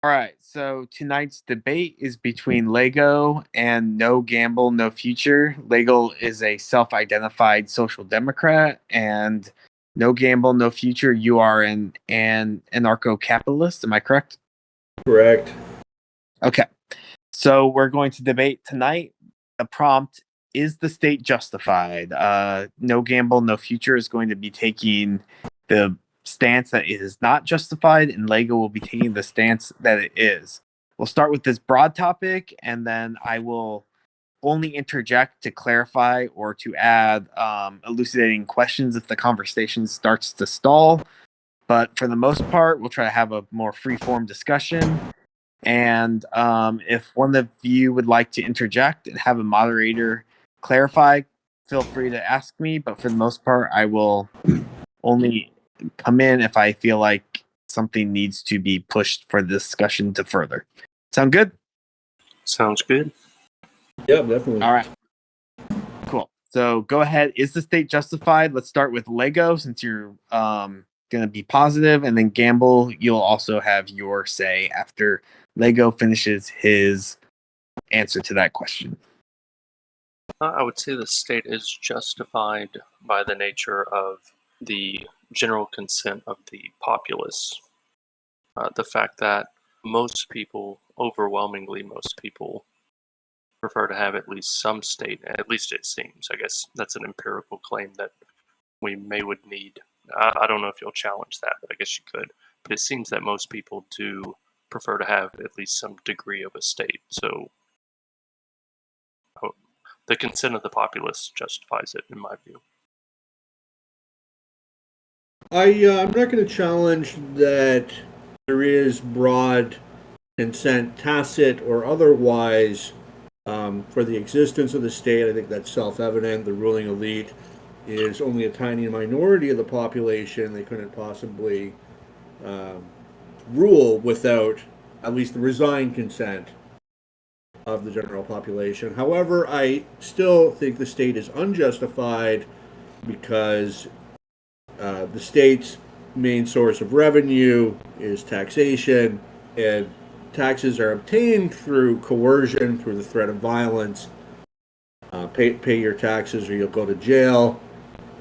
All right, so tonight's debate is between Lego and No Gamble, No Future. Lego is a self identified social democrat, and No Gamble, No Future, you are an anarcho capitalist. Am I correct? Correct. Okay, so we're going to debate tonight. The prompt is the state justified? No Gamble, No Future is going to be taking the stance that it is not justified, and Lego will be taking the stance that it is. We'll start with this broad topic, and then I will only interject to clarify or to add elucidating questions if the conversation starts to stall. But for the most part, we'll try to have a more free-form discussion. And if one of you would like to interject and have a moderator clarify, feel free to ask me. But for the most part, I will only come in if I feel like something needs to be pushed for the discussion to further. Sound good? Sounds good. Yeah, definitely. All right. Cool. So go ahead. Is the state justified? Let's start with Lego since you're going to be positive, and then Gamble, you'll also have your say after Lego finishes his answer to that question. I would say the state is justified by the nature of the general consent of the populace. The fact that most people, overwhelmingly most people, prefer to have at least some state, at least it seems. I guess that's an empirical claim that we would need. I don't know if you'll challenge that, but I guess you could. But it seems that most people do prefer to have at least some degree of a state. So the consent of the populace justifies it, in my view. I'm not going to challenge that there is broad consent, tacit or otherwise, for the existence of the state. I think that's self-evident. The ruling elite is only a tiny minority of the population. They couldn't possibly rule without at least the resigned consent of the general population. However, I still think the state is unjustified because the state's main source of revenue is taxation, and taxes are obtained through coercion, through the threat of violence. Pay your taxes or you'll go to jail.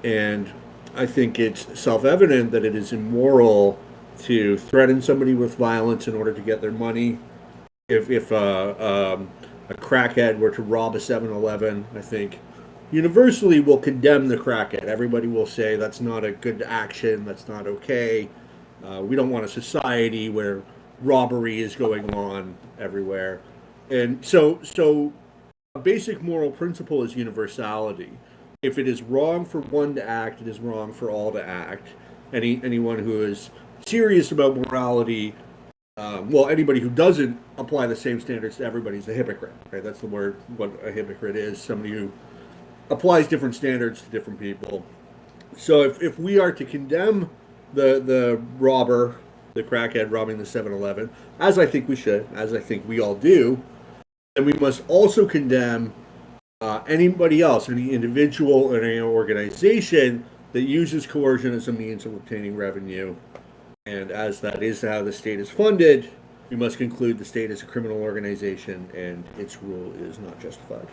And I think it's self-evident that it is immoral to threaten somebody with violence in order to get their money. If a crackhead were to rob a 7-Eleven, I think universally will condemn the crackhead. Everybody will say that's not a good action, that's not okay. We don't want a society where robbery is going on everywhere. And so a basic moral principle is universality. If it is wrong for one to act, it is wrong for all to act. Anyone who is serious about morality, anybody who doesn't apply the same standards to everybody is a hypocrite. Right? That's the word. What a hypocrite is: somebody who applies different standards to different people. So if we are to condemn the robber, the crackhead robbing the 7-Eleven, as I think we should, as I think we all do, then we must also condemn anybody else, any individual or any organization that uses coercion as a means of obtaining revenue. And as that is how the state is funded, we must conclude the state is a criminal organization and its rule is not justified.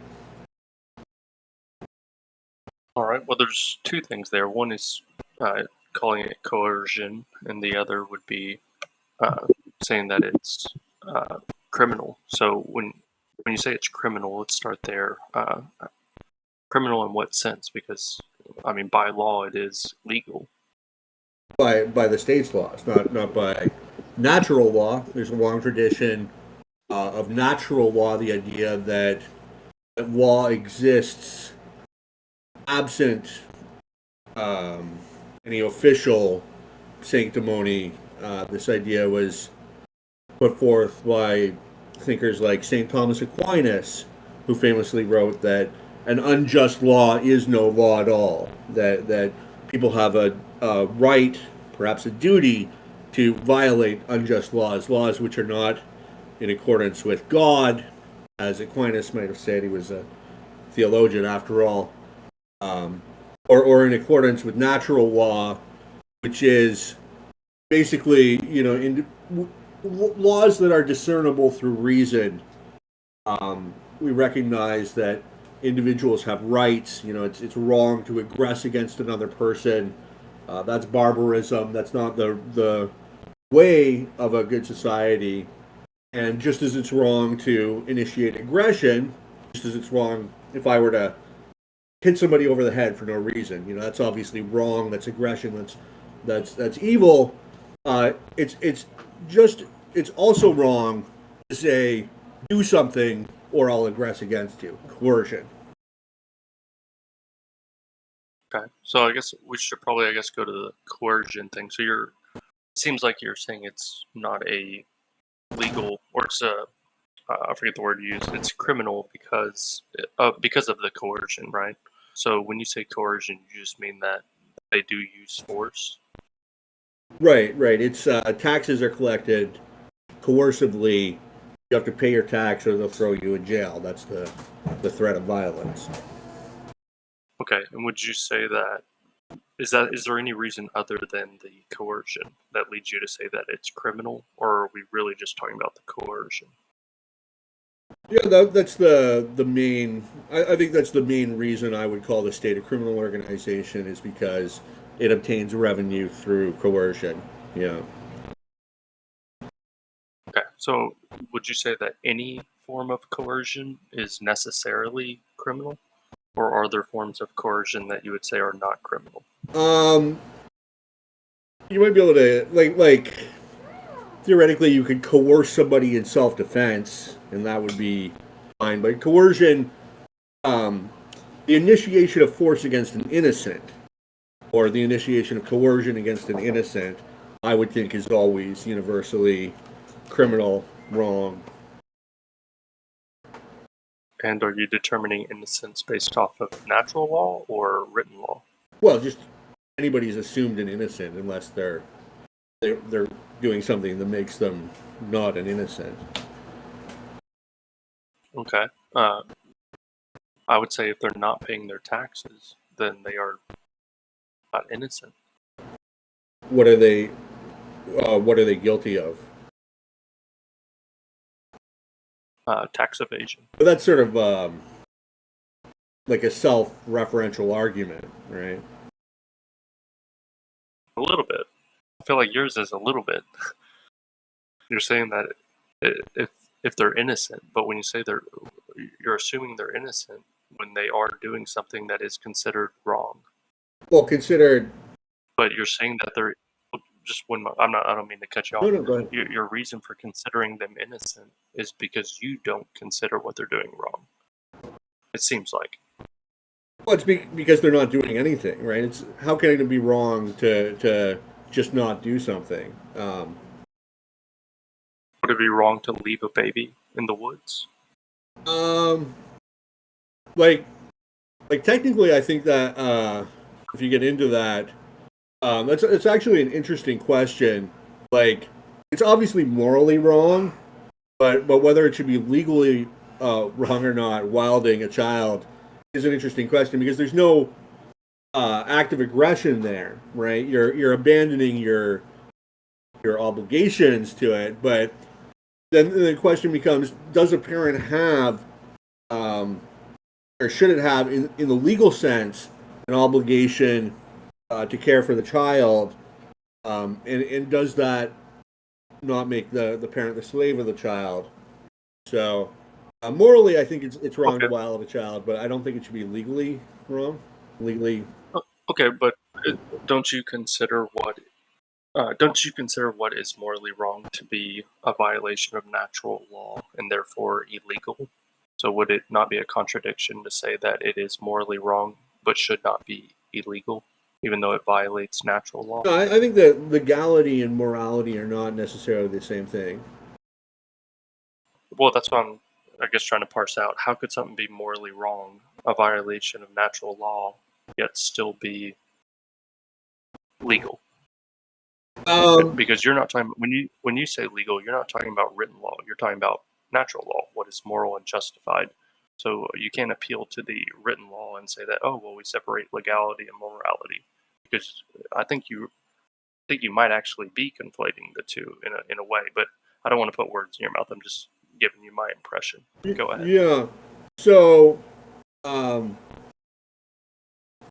All right. Well, there's two things there. One is calling it coercion, and the other would be saying that it's criminal. So when you say it's criminal, let's start there. Criminal in what sense? Because I mean, by law, it is legal. By the state's laws, not by natural law. There's a long tradition of natural law, the idea that law exists absent any official sanctimony. This idea was put forth by thinkers like St. Thomas Aquinas, who famously wrote that an unjust law is no law at all, that people have a right, perhaps a duty, to violate unjust laws which are not in accordance with God, as Aquinas might have said. He was a theologian after all, or in accordance with natural law, which is basically, laws that are discernible through reason. We recognize that individuals have rights. You know, it's wrong to aggress against another person. That's barbarism. That's not the way of a good society. And just as it's wrong to initiate aggression, just as it's wrong if I were to hit somebody over the head for no reason, you know, that's obviously wrong. That's aggression. That's evil. It's just it's also wrong to say do something or I'll aggress against you. Coercion. Okay, so I guess we should probably, I guess, go to the coercion thing. So seems like you're saying it's not a legal, or it's a, I forget the word you used. It's criminal because of the coercion, right? So when you say coercion, you just mean that they do use force. Right, right. It's taxes are collected coercively. You have to pay your tax, or they'll throw you in jail. That's the threat of violence. Okay, and would you say that is there any reason other than the coercion that leads you to say that it's criminal, or are we really just talking about the coercion? Yeah, that's the main. I think that's the main reason I would call the state a criminal organization is because it obtains revenue through coercion. Yeah. Okay, so would you say that any form of coercion is necessarily criminal, or are there forms of coercion that you would say are not criminal? Um, you might be able to like theoretically you could coerce somebody in self defense, and that would be fine. But coercion, um, the initiation of force against an innocent, or the initiation of coercion against an innocent, I would think is always universally criminal, wrong. And are you determining innocence based off of natural law or written law? Well, just anybody's assumed an innocent unless they're doing something that makes them not an innocent. Okay. Uh, I would say if they're not paying their taxes, then they are not innocent. What are they? What are they guilty of? Tax evasion. But that's sort of like a self-referential argument, right? A little bit. I feel like yours is a little bit. You're saying that if they're innocent, but when you say you're assuming they're innocent when they are doing something that is considered wrong. Well, considered. But you're saying that they're just when I don't mean to cut you No, off. no, go ahead. Your reason for considering them innocent is because you don't consider what they're doing wrong. It seems like. Well, it's because they're not doing anything, right? It's how can it be wrong to just not do something? Would it be wrong to leave a baby in the woods? Um, like technically, I think that if you get into that, that's it's actually an interesting question. Like, it's obviously morally wrong, but whether it should be legally wrong or not, wilding a child is an interesting question because there's no act of aggression there, right? You're abandoning your obligations to it, but then the question becomes: does a parent have, um, or should it have, in the legal sense, an obligation to care for the child? And does that not make the parent the slave of the child? So, morally, I think it's wrong to Okay. wild a child, but I don't think it should be legally wrong. Legally, Okay, but don't you consider don't you consider what is morally wrong to be a violation of natural law and therefore illegal? So would it not be a contradiction to say that it is morally wrong but should not be illegal, even though it violates natural law? no, I think that legality and morality are not necessarily the same thing. Well, that's what I'm, I guess, trying to parse out. How could something be morally wrong, a violation of natural law, yet still be legal? Um, Because you're not talking when you say legal, you're not talking about written law. You're talking about natural law, what is moral and justified. So you can't appeal to the written law and say that, oh well, we separate legality and morality, because I think you might actually be conflating the two in a way. But I don't want to put words in your mouth. I'm just giving you my impression. Go ahead. Yeah. So,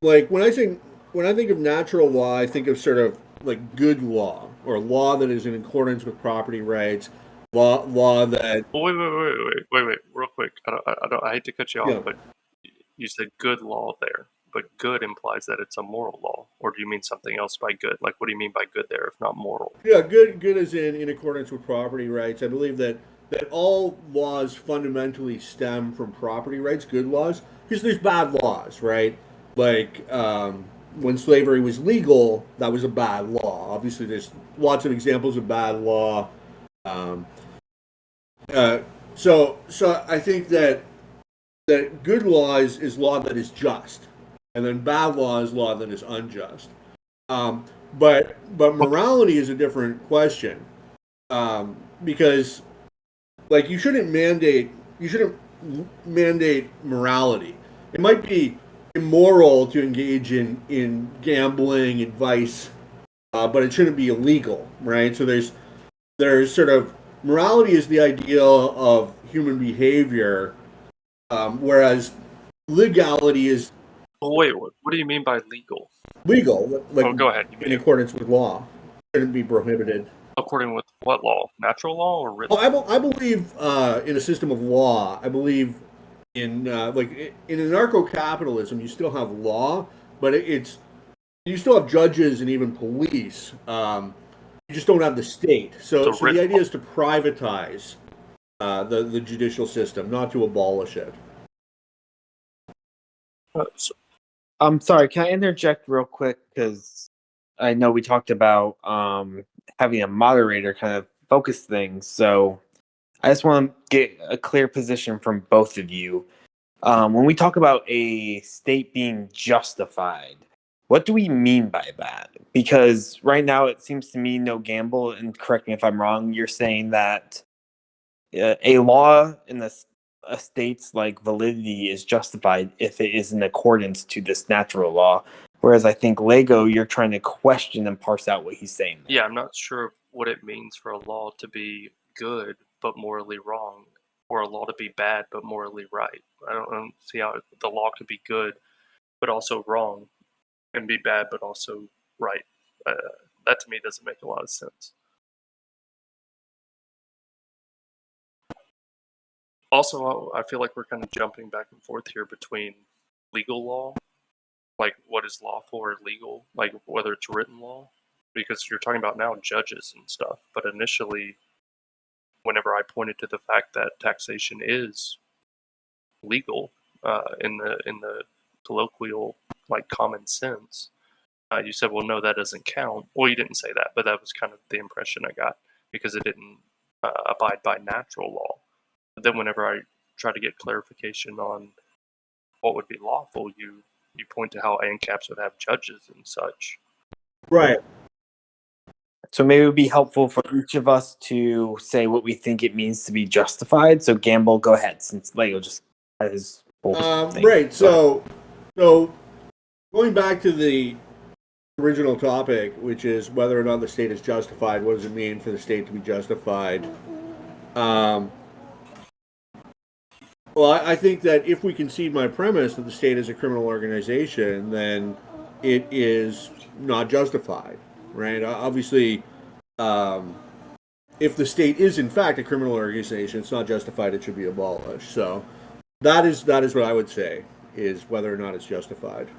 like when I think of natural law, I think of sort of like good law or law that is in accordance with property rights, law that. Well, wait, real quick. I hate to cut you off, Yeah. but you said good law there. But good implies that it's a moral law, or do you mean something else by good? Like, what do you mean by good there, if not moral? Yeah, good is in accordance with property rights. I believe that all laws fundamentally stem from property rights, good laws, because there's bad laws, right? Like when slavery was legal, that was a bad law. Obviously, there's lots of examples of bad law. Um, so I think that good law is law that is just, and then bad law is law that is unjust. Um, but Okay. morality is a different question, because like you shouldn't mandate morality. It might be immoral to engage in gambling and vice, but it shouldn't be illegal, right? So there's sort of morality is the ideal of human behavior, whereas legality is Well, wait, what do you mean by legal? legal, like Oh, go ahead. You in mean accordance with law. Shouldn't be prohibited. according with what law? Natural law or Well, written? I believe in a system of law. I believe in like in anarcho-capitalism, you still have law, but it's you still have judges and even police. You just don't have the state. So So so the written idea is to privatize the judicial system, not to abolish it. law. So, I'm sorry, can I interject real quick? Because I know we talked about having a moderator kind of focus things. So I just want to get a clear position from both of you. When we talk about a state being justified, what do we mean by that? Because right now it seems to me, no gamble, and correct me if I'm wrong, you're saying that a law in a state's like validity is justified if it is in accordance to this natural law. Whereas I think Lego, you're trying to question and parse out what he's saying there. yeah, I'm not sure what it means for a law to be good but morally wrong, or a law to be bad but morally right. I don't see how the law could be good but also wrong, and be bad but also right. Uh, that to me doesn't make a lot of sense. Also, I feel like we're kind of jumping back and forth here between legal law, like what is lawful or legal, like whether it's written law, because you're talking about now judges and stuff. But initially, whenever I pointed to the fact that taxation is legal in the colloquial like common sense, you said, well, no, that doesn't count. Well, you didn't say that, but that was kind of the impression I got because it didn't abide by natural law. But then whenever I try to get clarification on what would be lawful, you point to how ANCAPs would have judges and such. Right. So maybe it would be helpful for each of us to say what we think it means to be justified. So Gamble, go ahead, since Lego just had his whole thing. Right. Go ahead. So going back to the original topic, which is whether or not the state is justified. What does it mean for the state to be justified? Um, well, I think that if we concede my premise that the state is a criminal organization, then it is not justified, right? Obviously, um, if the state is in fact a criminal organization, it's not justified. It should be abolished. So that is what I would say is whether or not it's justified.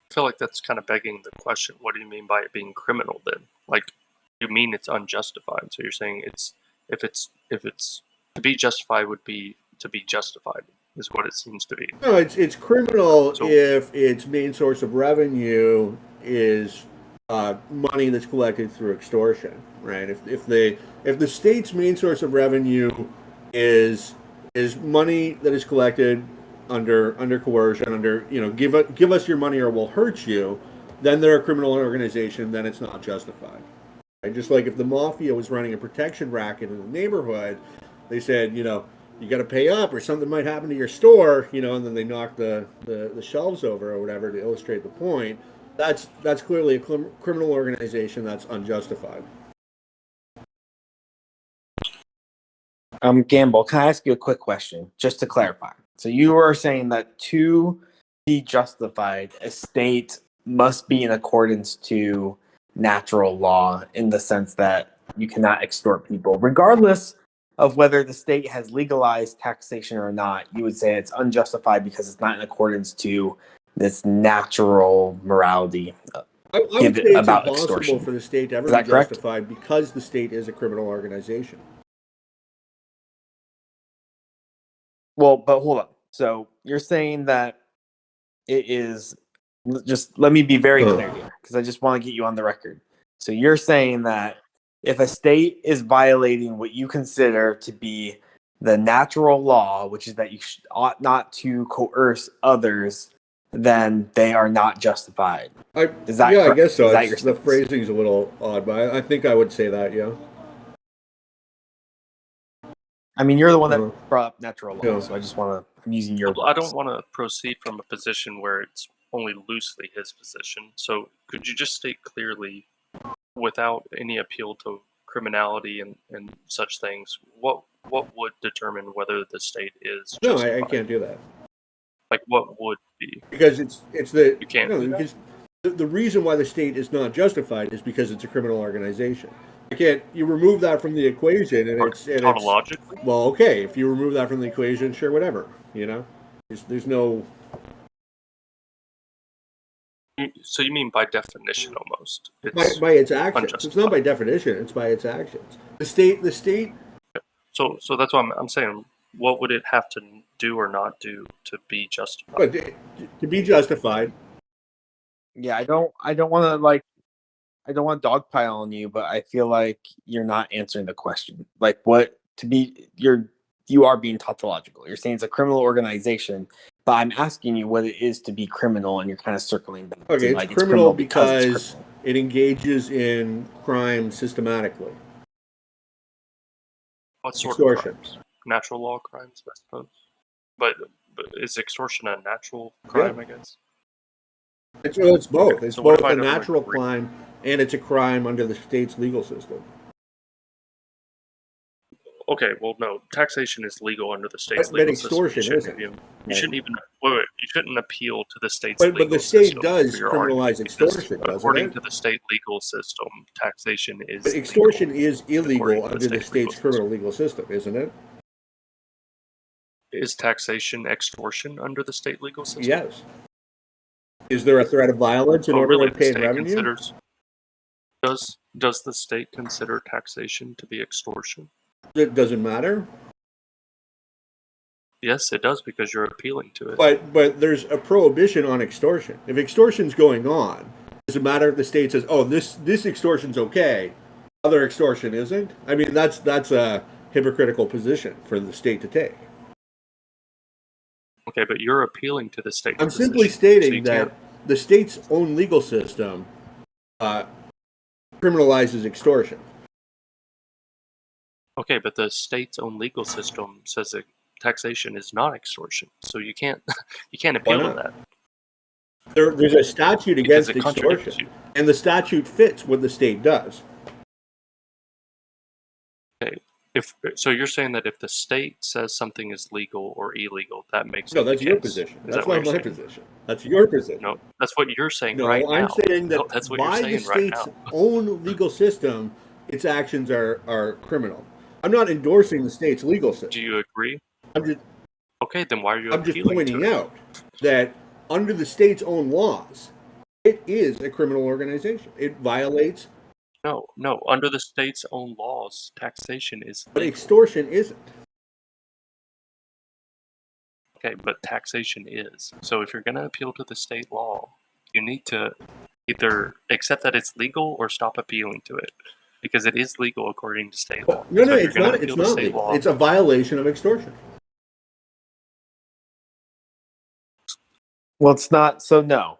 I feel like that's kind of begging the question: what do you mean by it being criminal? Then, like, you mean it's unjustified? So you're saying if it's to be justified would be to be justified is what it seems to be. No, it's criminal So if its main source of revenue is money that's collected through extortion, right? If the state's main source of revenue is money that is collected under coercion, under give us your money or we'll hurt you, then they're a criminal organization. Then it's not justified. Right? Just like if the mafia was running a protection racket in the neighborhood, they said, you got to pay up or something might happen to your store, and then they knock the shelves over or whatever to illustrate the point. That's clearly a criminal organization that's unjustified. Gamble, can I ask you a quick question just to clarify? So you are saying that to be justified, a state must be in accordance to natural law in the sense that you cannot extort people, regardless of whether the state has legalized taxation or not. You would say it's unjustified because it's not in accordance to this natural morality I would say it's about impossible extortion. for the state to ever Is be that correct? justified because the state is a criminal organization. Well, but hold on. So you're saying that it is, just let me be very clear here because I just want to get you on the record. So you're saying that if a state is violating what you consider to be the natural law, which is that you ought not to coerce others, then they are not justified. Is that yeah, correct? I guess so. Is that your The stance? phrasing is a little odd, but I think I would say that, yeah. I mean, you're the one that Uh-huh. brought up natural law, Yeah. so I just want to. I'm using your. I don't want to proceed from a position where it's only loosely his position. So could you just state clearly, without any appeal to criminality and such things, what would determine whether the state is No, justified? I can't do that. Like, what would be? Because it's the You can't no, do that? because the reason why the state is not justified is because it's a criminal organization. I can't. You remove that from the equation, and Or it's tautologically? well, okay. If you remove that from the equation, sure, whatever. You know, there's no. So you mean by definition almost? By its actions. It's not unjustified. by definition. It's by its actions. The state. So that's what I'm saying. What would it have to do or not do to be justified? But to be justified, Yeah, I don't want to like. I don't want to dogpile on you, but I feel like you're not answering the question. Like, what to be? You are being tautological. You're saying it's a criminal organization, but I'm asking you what it is to be criminal, and you're kind of circling back. okay, to, it's like, criminal because it's because criminal. it engages in crime systematically. What sort Extortion. of crimes? Natural law crimes, I suppose. But is extortion a natural crime? Yeah. I guess. It's both. Okay, It's so what both if I a don't natural agree? crime and it's a crime under the state's legal system. Okay, well, no, taxation is legal under the state's But legal system. extortion isn't. You shouldn't even wait, you shouldn't appeal to the state's But legal the state system does for your argument, criminalize because extortion, doesn't according it? to the state legal system, taxation is But extortion legal, is illegal according to under the state legal state's criminal legal system, isn't it? Is taxation extortion under the state legal system? Yes. Is there a threat of violence in Oh, order really? to The obtain state revenue? considers does the state consider taxation to be extortion? It doesn't matter. Yes, it does, because you're appealing to it. But there's a prohibition on extortion. If extortion's going on, does it matter if the state says, "Oh, this extortion's okay, other extortion isn't"? I mean, that's a hypocritical position for the state to take. Okay, but you're appealing to the state's I'm simply position, so stating you that can't. the state's own legal system criminalizes extortion. Okay, but the state's own legal system says that taxation is not extortion, so you can't you can't Why appeal to not? that There's a statute because against it contradicts extortion, you. and the statute fits what the state does. Okay, if so, you're saying that if the state says something is legal or illegal, that makes No, it the that's your case. position. Is That's that what not you're my saying? position. That's your position. No, that's what you're saying No, right I'm now. saying that No, that's what you're by the saying right state's now. own legal system, its actions are criminal. I'm not endorsing the state's legal Do system. you agree? I'm just Okay, then why are you I'm just appealing to pointing it? out that under the state's own laws, it is a criminal organization. It violates, No. Under the state's own laws, taxation is but legal. extortion isn't. Okay, but taxation is. So if you're going to appeal to the state law, you need to either accept that it's legal or stop appealing to it, because it is legal according to state law. No, So if you're it's going to not. appeal It's to not state legal. law, It's a violation of extortion. Well, it's not. So no.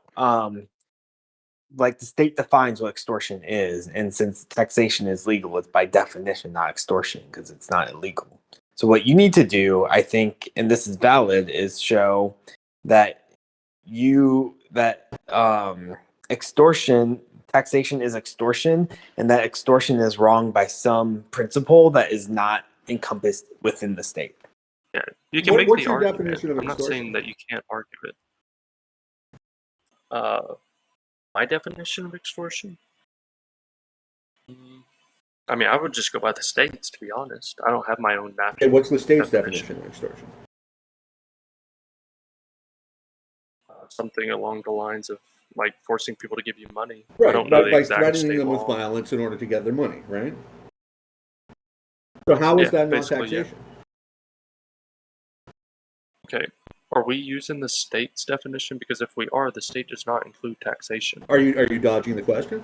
Like the state defines what extortion is, and since taxation is legal, it's by definition not extortion because it's not illegal. So what you need to do, I think, and this is valid, is show that extortion taxation is extortion, and that extortion is wrong by some principle that is not encompassed within the state. Yeah, you can make What's the your argument. definition of I'm not saying extortion? that you can't argue it. My definition of extortion? I mean, I would just go by the states, to be honest. I don't have my own Okay, natural what's the state's definition of extortion? Something along the lines of like forcing people to give you money. I Right, don't know the by exact threatening state them with law. violence in order to get their money, right? So how is that not basically, yeah. taxation? Okay. Are we using the state's definition? Because if we are, the state does not include taxation. Are you dodging the question?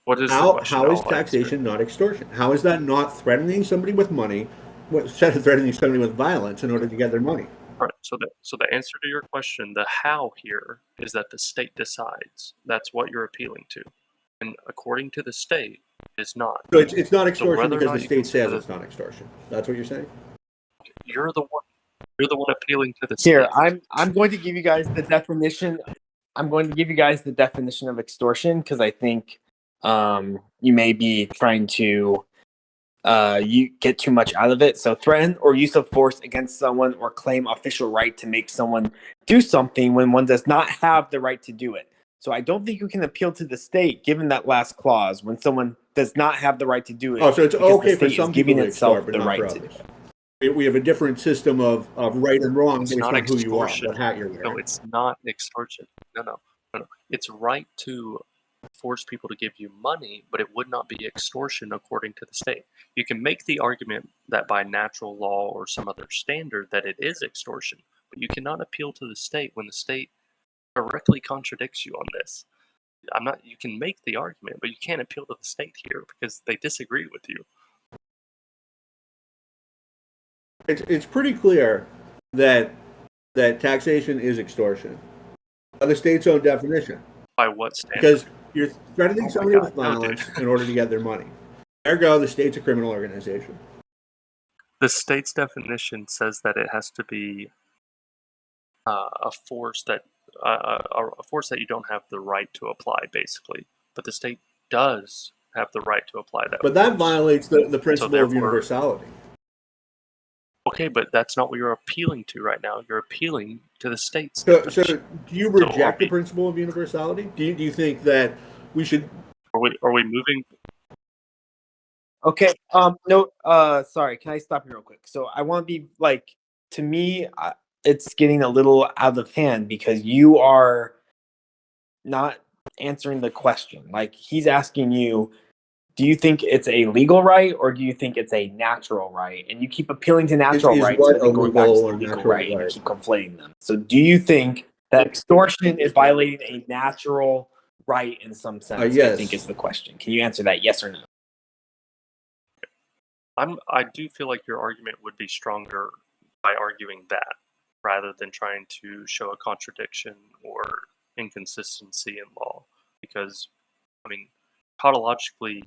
What is the question? How is I'll answer. taxation not extortion? How is that not threatening somebody with money, instead of threatening somebody with violence in order to get their money? All right. So the answer to your question, the how here, is that the state decides. That's what you're appealing to, and according to the state, it's not. So it's not So extortion whether or because not the you state says consider it's not extortion. That's what you're saying? you're the one. You're the one appealing to the Here, state. I'm going to give you guys the definition. I'm going to give you guys the definition of extortion because I think you may be trying to you get too much out of it. So threaten or use of force against someone or claim official right to make someone do something when one does not have the right to do it. So I don't think you can appeal to the state given that last clause when someone does not have the right to do it. Oh, so it's because okay the for state some is people giving to itself extort, but the not for right to do others. it. We have a different system of right and wrong It's based not on who you are, extortion. what hat you're wearing. No, it's not extortion. No. It's right to force people to give you money, but it would not be extortion according to the state. You can make the argument that by natural law or some other standard that it is extortion, but you cannot appeal to the state when the state directly contradicts you on this. You can make the argument, but you can't appeal to the state here because they disagree with you. It's pretty clear that taxation is extortion by the state's own definition. By what standard? Because you're threatening Oh my somebody God, with no, dude. violence in order to get their money. Ergo, the state's a criminal organization. The state's definition says that it has to be a force that you don't have the right to apply, basically. But the state does have the right to apply that. But that violates the principle of therefore- universality. Okay, but that's not what you're appealing to right now. You're appealing to the state's So definition. do you reject the principle of universality? Do you think that we should? Are we moving? Okay. No. Sorry. Can I stop you real quick? So I want to be like, to me, it's getting a little out of hand because you are not answering the question. Like he's asking you, do you think it's a legal right or do you think it's a natural right? And you keep appealing to natural Is rights what and then a going back to legal the or legal natural right, and you right? keep conflating them. So do you think that extortion is violating a natural right in some sense? Yes. I think is the question. Can you answer that? Yes or no? I do feel like your argument would be stronger by arguing that rather than trying to show a contradiction or inconsistency in law. Because, I mean, tautologically,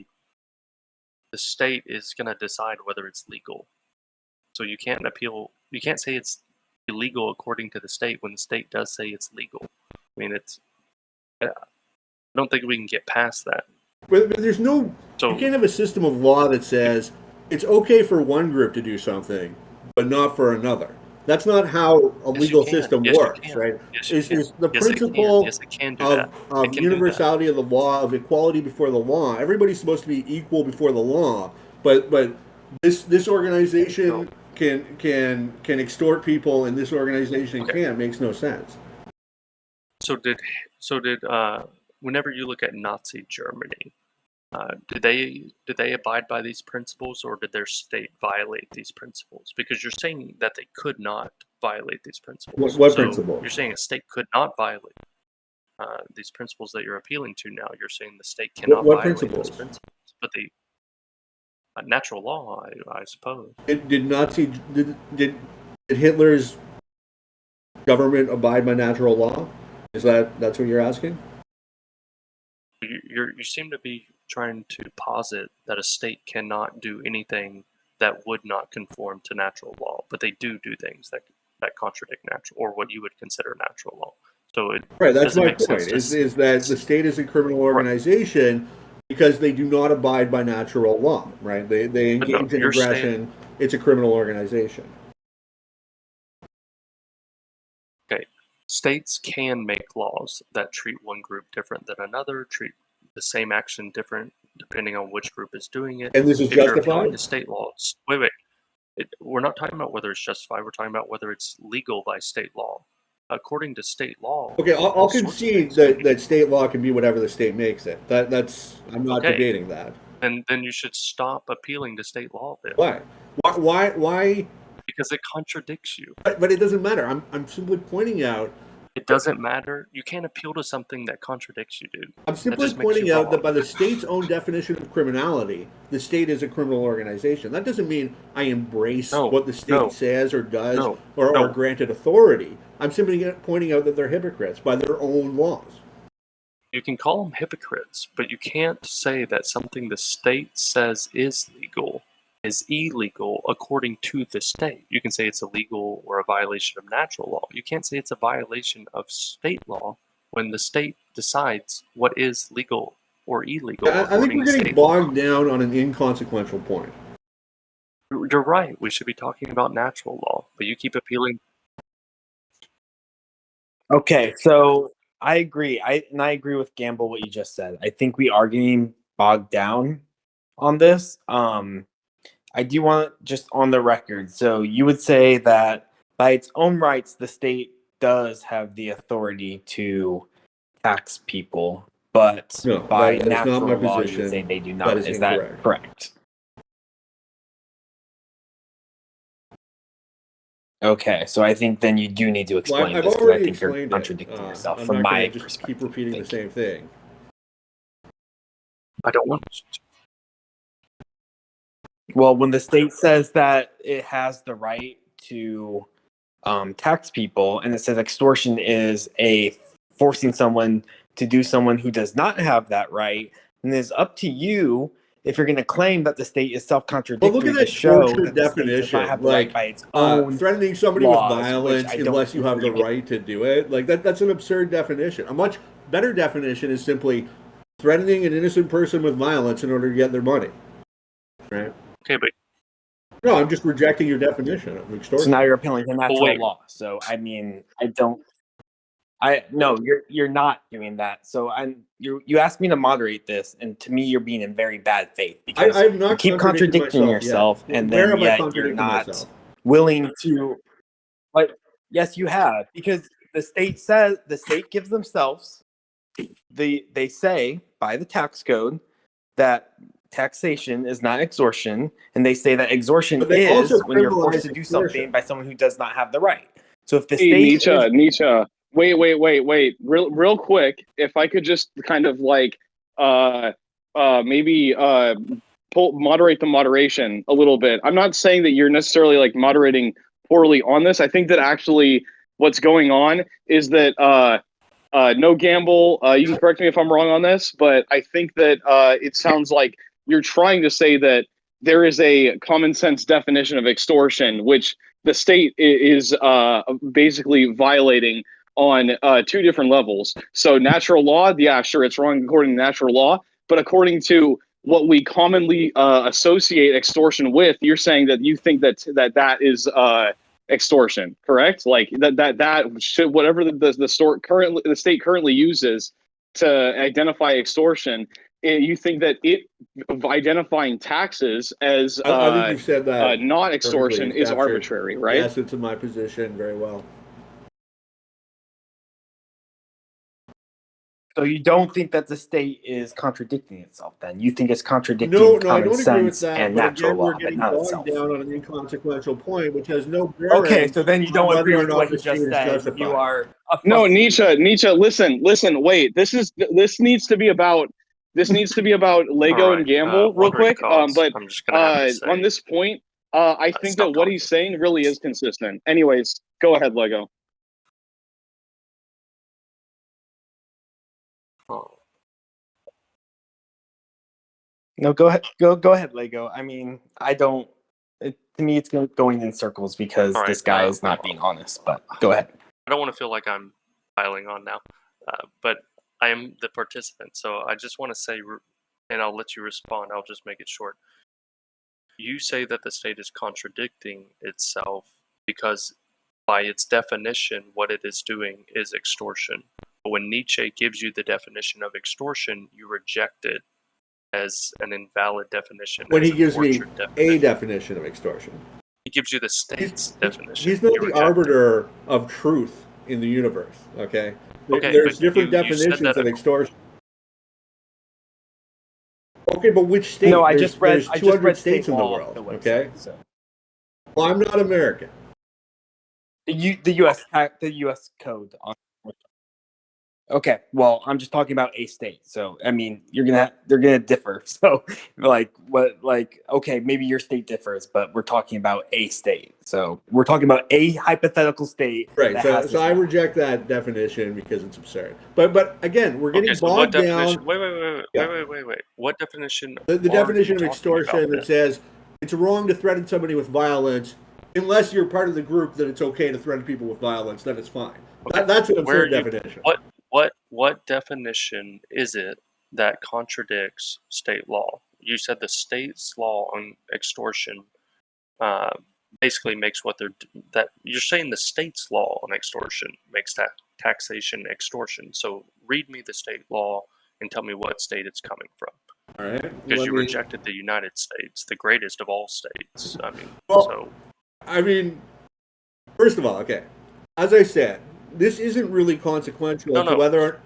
the state is going to decide whether it's legal. So you can't say it's illegal according to the state when the state does say it's legal. I mean, I don't think we can get past that. But there's no. So, you can't have a system of law that says it's okay for one group to do something, but not for another. That's not how a legal system works, right? Is the principle of universality of the law, of equality before the law. Everybody's supposed to be equal before the law, but this organization can extort people, and this organization can't. Makes no sense. So did whenever you look at Nazi Germany, did they abide by these principles, or did their state violate these principles? Because you're saying that they could not violate these principles. What principles? You're saying a state could not violate these principles that you're appealing to now. You're saying the state cannot violate those principles, but the natural law, I suppose. Did Hitler's government abide by natural law? That's what you're asking? You seem to be trying to posit that a state cannot do anything that would not conform to natural law, but they do things that contradict natural, or what you would consider natural law. So that's my point. Is that the state is a criminal organization Because they do not abide by natural law, right? They But no, engage in you're saying aggression. It's a criminal organization. okay. States can make laws that treat one group different than another, treat the same action different depending on which group is doing it. And this is If you're justified? appealing to state laws, wait. We're not talking about whether it's justified. We're talking about whether it's legal by state law. According to state law, Okay, I'll all sorts of concede things that state law can be whatever the state makes it. That's I'm not Okay. debating that. then you should stop appealing to state law then, Why? Why? because it contradicts you. But it doesn't matter. I'm simply pointing out. It doesn't matter. You can't appeal to something that contradicts you, dude. I'm simply just makes pointing you out that wrong. by the state's own definition of criminality, the state is a criminal organization. That doesn't mean I embrace No, what the state no, says or does no, or no. are granted authority. I'm simply pointing out that they're hypocrites by their own laws. You can call them hypocrites, but you can't say that something the state says is legal is illegal according to the state. You can say it's illegal or a violation of natural law. You can't say it's a violation of state law when the state decides what is legal or illegal I think according we're to getting state law. bogged down on an inconsequential point. You're right. We should be talking about natural law, but you keep appealing. Okay, so I agree. I agree with Gamble what you just said. I think we are getting bogged down on this. I do want just on the record. So you would say that by its own rights, the state does have the authority to tax people, but No, by that is not my natural law, you would say position. they do That not. is Is that incorrect. correct? Okay, so I think then you do need to Well, explain I've this because I already think you're explained it. contradicting yourself I'm from not going my to just perspective. keep repeating the same thing. I don't want to. Well, when the state says that it has the right to tax people, and it says extortion is a forcing someone to do someone who does not have that right, then it's up to you if you're going to claim that the state is Well, self-contradictory look at to that show torture that the state does not definition. have the right Like, by its own threatening somebody with laws, which violence I don't unless you think have the you get. right to do it. Like, that's an absurd definition. A much better definition is simply threatening an innocent person with violence in order to get their money. Right? Okay, but No, I'm just rejecting your definition of So extortion. now you're appealing to natural wait. law. So I mean, no, you're not doing that. So you asked me to moderate this, and to me, you're being in very bad faith because I'm you not keep contradicting contradicting myself yourself, yet. and Where then have I yet you're contradicted not myself? willing to. Like, yes, you have, because the state gives themselves they say by the tax code that taxation is not extortion, and they say that extortion But they also is when you're forced criminalize to do extortion. something by someone who does not have the right. So if the Hey, state Nietzsche, is Nietzsche. Wait. Real quick. If I could just kind of like, maybe moderate the moderation a little bit. I'm not saying that you're necessarily like moderating poorly on this. I think that actually what's going on is that no gamble. You can correct me if I'm wrong on this, but I think that it sounds like you're trying to say that there is a common sense definition of extortion, which the state is basically violating on two different levels. So natural law, yeah, sure, it's wrong according to natural law, but according to what we commonly associate extortion with, you're saying that you think that is extortion, correct? Like that should whatever the state currently uses to identify extortion. You think that it identifying taxes as I think you said that not perfectly. extortion You've is captured arbitrary, the right? essence of my position very well. so you don't think that the state is contradicting itself, then you think it's contradicting No, I common don't agree with sense that. and But natural again, we're law, but getting not bogged itself. down on an inconsequential point, which has no Okay, bearing so then you on don't whether agree or with not what the he state just is said. justified. You are a No, fucking Nietzsche, listen, wait. This needs to be about Lego All and right, Gamble real wandering quick. cause. But I'm just gonna have to say, on this point, I think that stop what talking. he's saying really is consistent. Anyways, go ahead, Lego. Oh, No, go ahead. Go ahead, Lego. I mean, I don't. To me, it's going in circles because all right, this guy is not being honest. But go ahead. I don't want to feel like I'm piling on now, but I am the participant, so I just want to say and I'll let you respond. I'll just make it short. You say that the state is contradicting itself because, by its definition, what it is doing is extortion. But when Nietzsche gives you the definition of extortion, you reject it as an invalid definition. When as he gives me a definition. definition of extortion, He gives you the state's definition. He's not You the reject it. arbiter of truth in the universe. Okay, Okay, there's but different you said definitions that of extortion. Okay, but which state? No, I there's just read. there's I just 200 read states state in the law. world. The website, Okay, so well, I'm not American. the U.S. code. Okay, well, I'm just talking about a state. So, I mean, they're gonna differ. So, okay, maybe your state differs, but we're talking about a state. So, we're talking about a hypothetical state. Right. That So, has so I reject that definition because it's absurd. But again, we're getting bogged down. Wait. What definition? The definition of extortion that that says it's wrong to threaten somebody with violence unless you're part of the group that it's okay to threaten people with violence. Then it's fine. Okay. That's an absurd definition. What definition is it that contradicts state law? You said the state's law on extortion basically makes that you're saying the state's law on extortion makes that taxation extortion. So read me the state law and tell me what state it's coming from. All right. Because you rejected the United States, the greatest of all states. I mean, first of all, okay. As I said, this isn't really consequential to whether.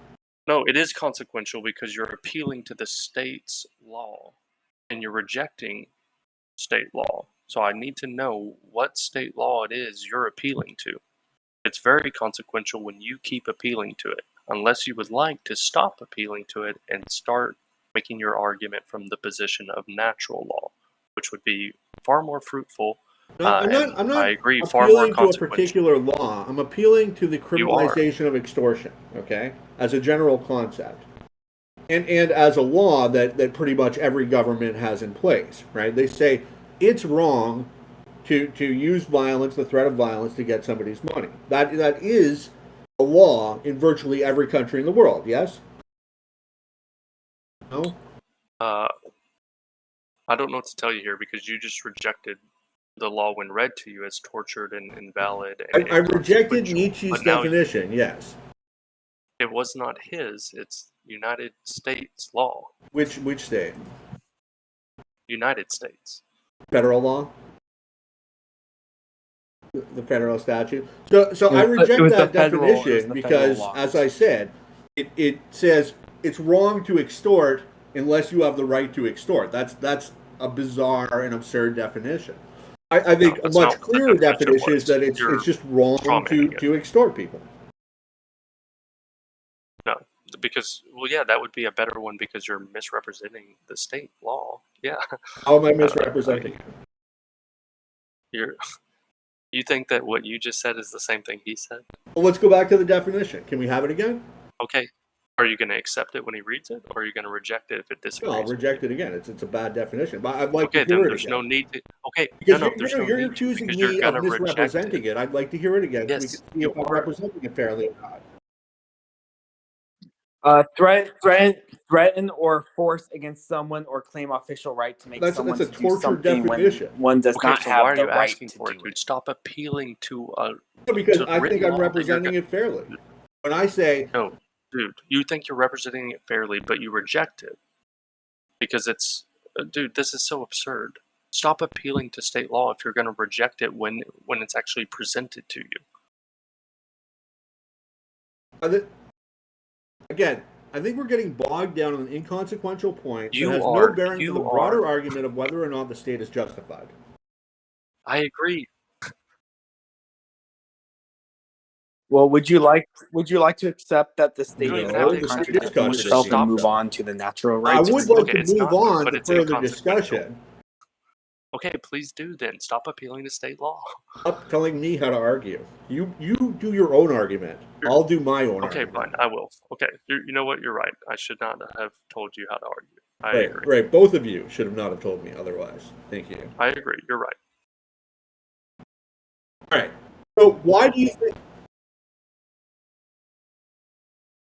No, it is consequential because you're appealing to the state's law and you're rejecting state law. So I need to know what state law it is you're appealing to. It's very consequential when you keep appealing to it, unless you would like to stop appealing to it and start making your argument from the position of natural law, which would be far more fruitful. No, I'm not I agree, far more appealing to a consequential. particular law. I'm appealing to the criminalization of extortion, okay, as a general concept. And as a law that pretty much every government has in place, right? They say it's wrong to use violence, the threat of violence, to get somebody's money. That is a law in virtually every country in the world, yes? No? I don't know what to tell you here because you just rejected the law when read to you as tortured and invalid. And I rejected Nietzsche's definition, yes. It was not his, it's United States law. Which state? United States. Federal law? The federal statute. So I reject that definition because, as I said, it says it's wrong to extort unless you have the right to extort. That's a bizarre and absurd definition. I think a much clearer definition is that it's just wrong to extort people. No, because, well, yeah, that would be a better one because you're misrepresenting the state law. Yeah. How am I misrepresenting it? You think that what you just said is the same thing he said? Well, let's go back to the definition. Can we have it again? Okay. Are you going to accept it when he reads it, or are you going to reject it if it disagrees? No, I'll reject it again. It's a bad definition. But I'd like to hear it again. No need to. Okay, because you're accusing me of misrepresenting it. I'd like to hear it again. Yes, so we can see if I'm representing it fairly or not. Threaten or force against someone or claim official right to make someone that's a do torture something definition. When one does not have the right to for it, do dude? it. Stop appealing to because I think I'm representing it fairly. When I say no, dude, you think you're representing it fairly, but you reject it because it's, dude, this is so absurd. Stop appealing to state law if you're going to reject it when it's actually presented to you. Again, I think we're getting bogged down on an inconsequential point that has no bearing to the broader argument of whether or not the state is justified. I agree. Well, would you like to accept that the state is contradicting itself and move on to the natural rights? I would like to move on to further discussion. Okay, please do then. Stop appealing to state law. Stop telling me how to argue. You do your own argument. I'll do my own argument. Okay, fine. I will. Okay, you know what? You're right. I should not have told you how to argue. I agree. Right. Both of you should have not have told me otherwise. Thank you. I agree. You're right. All right. So why do you think...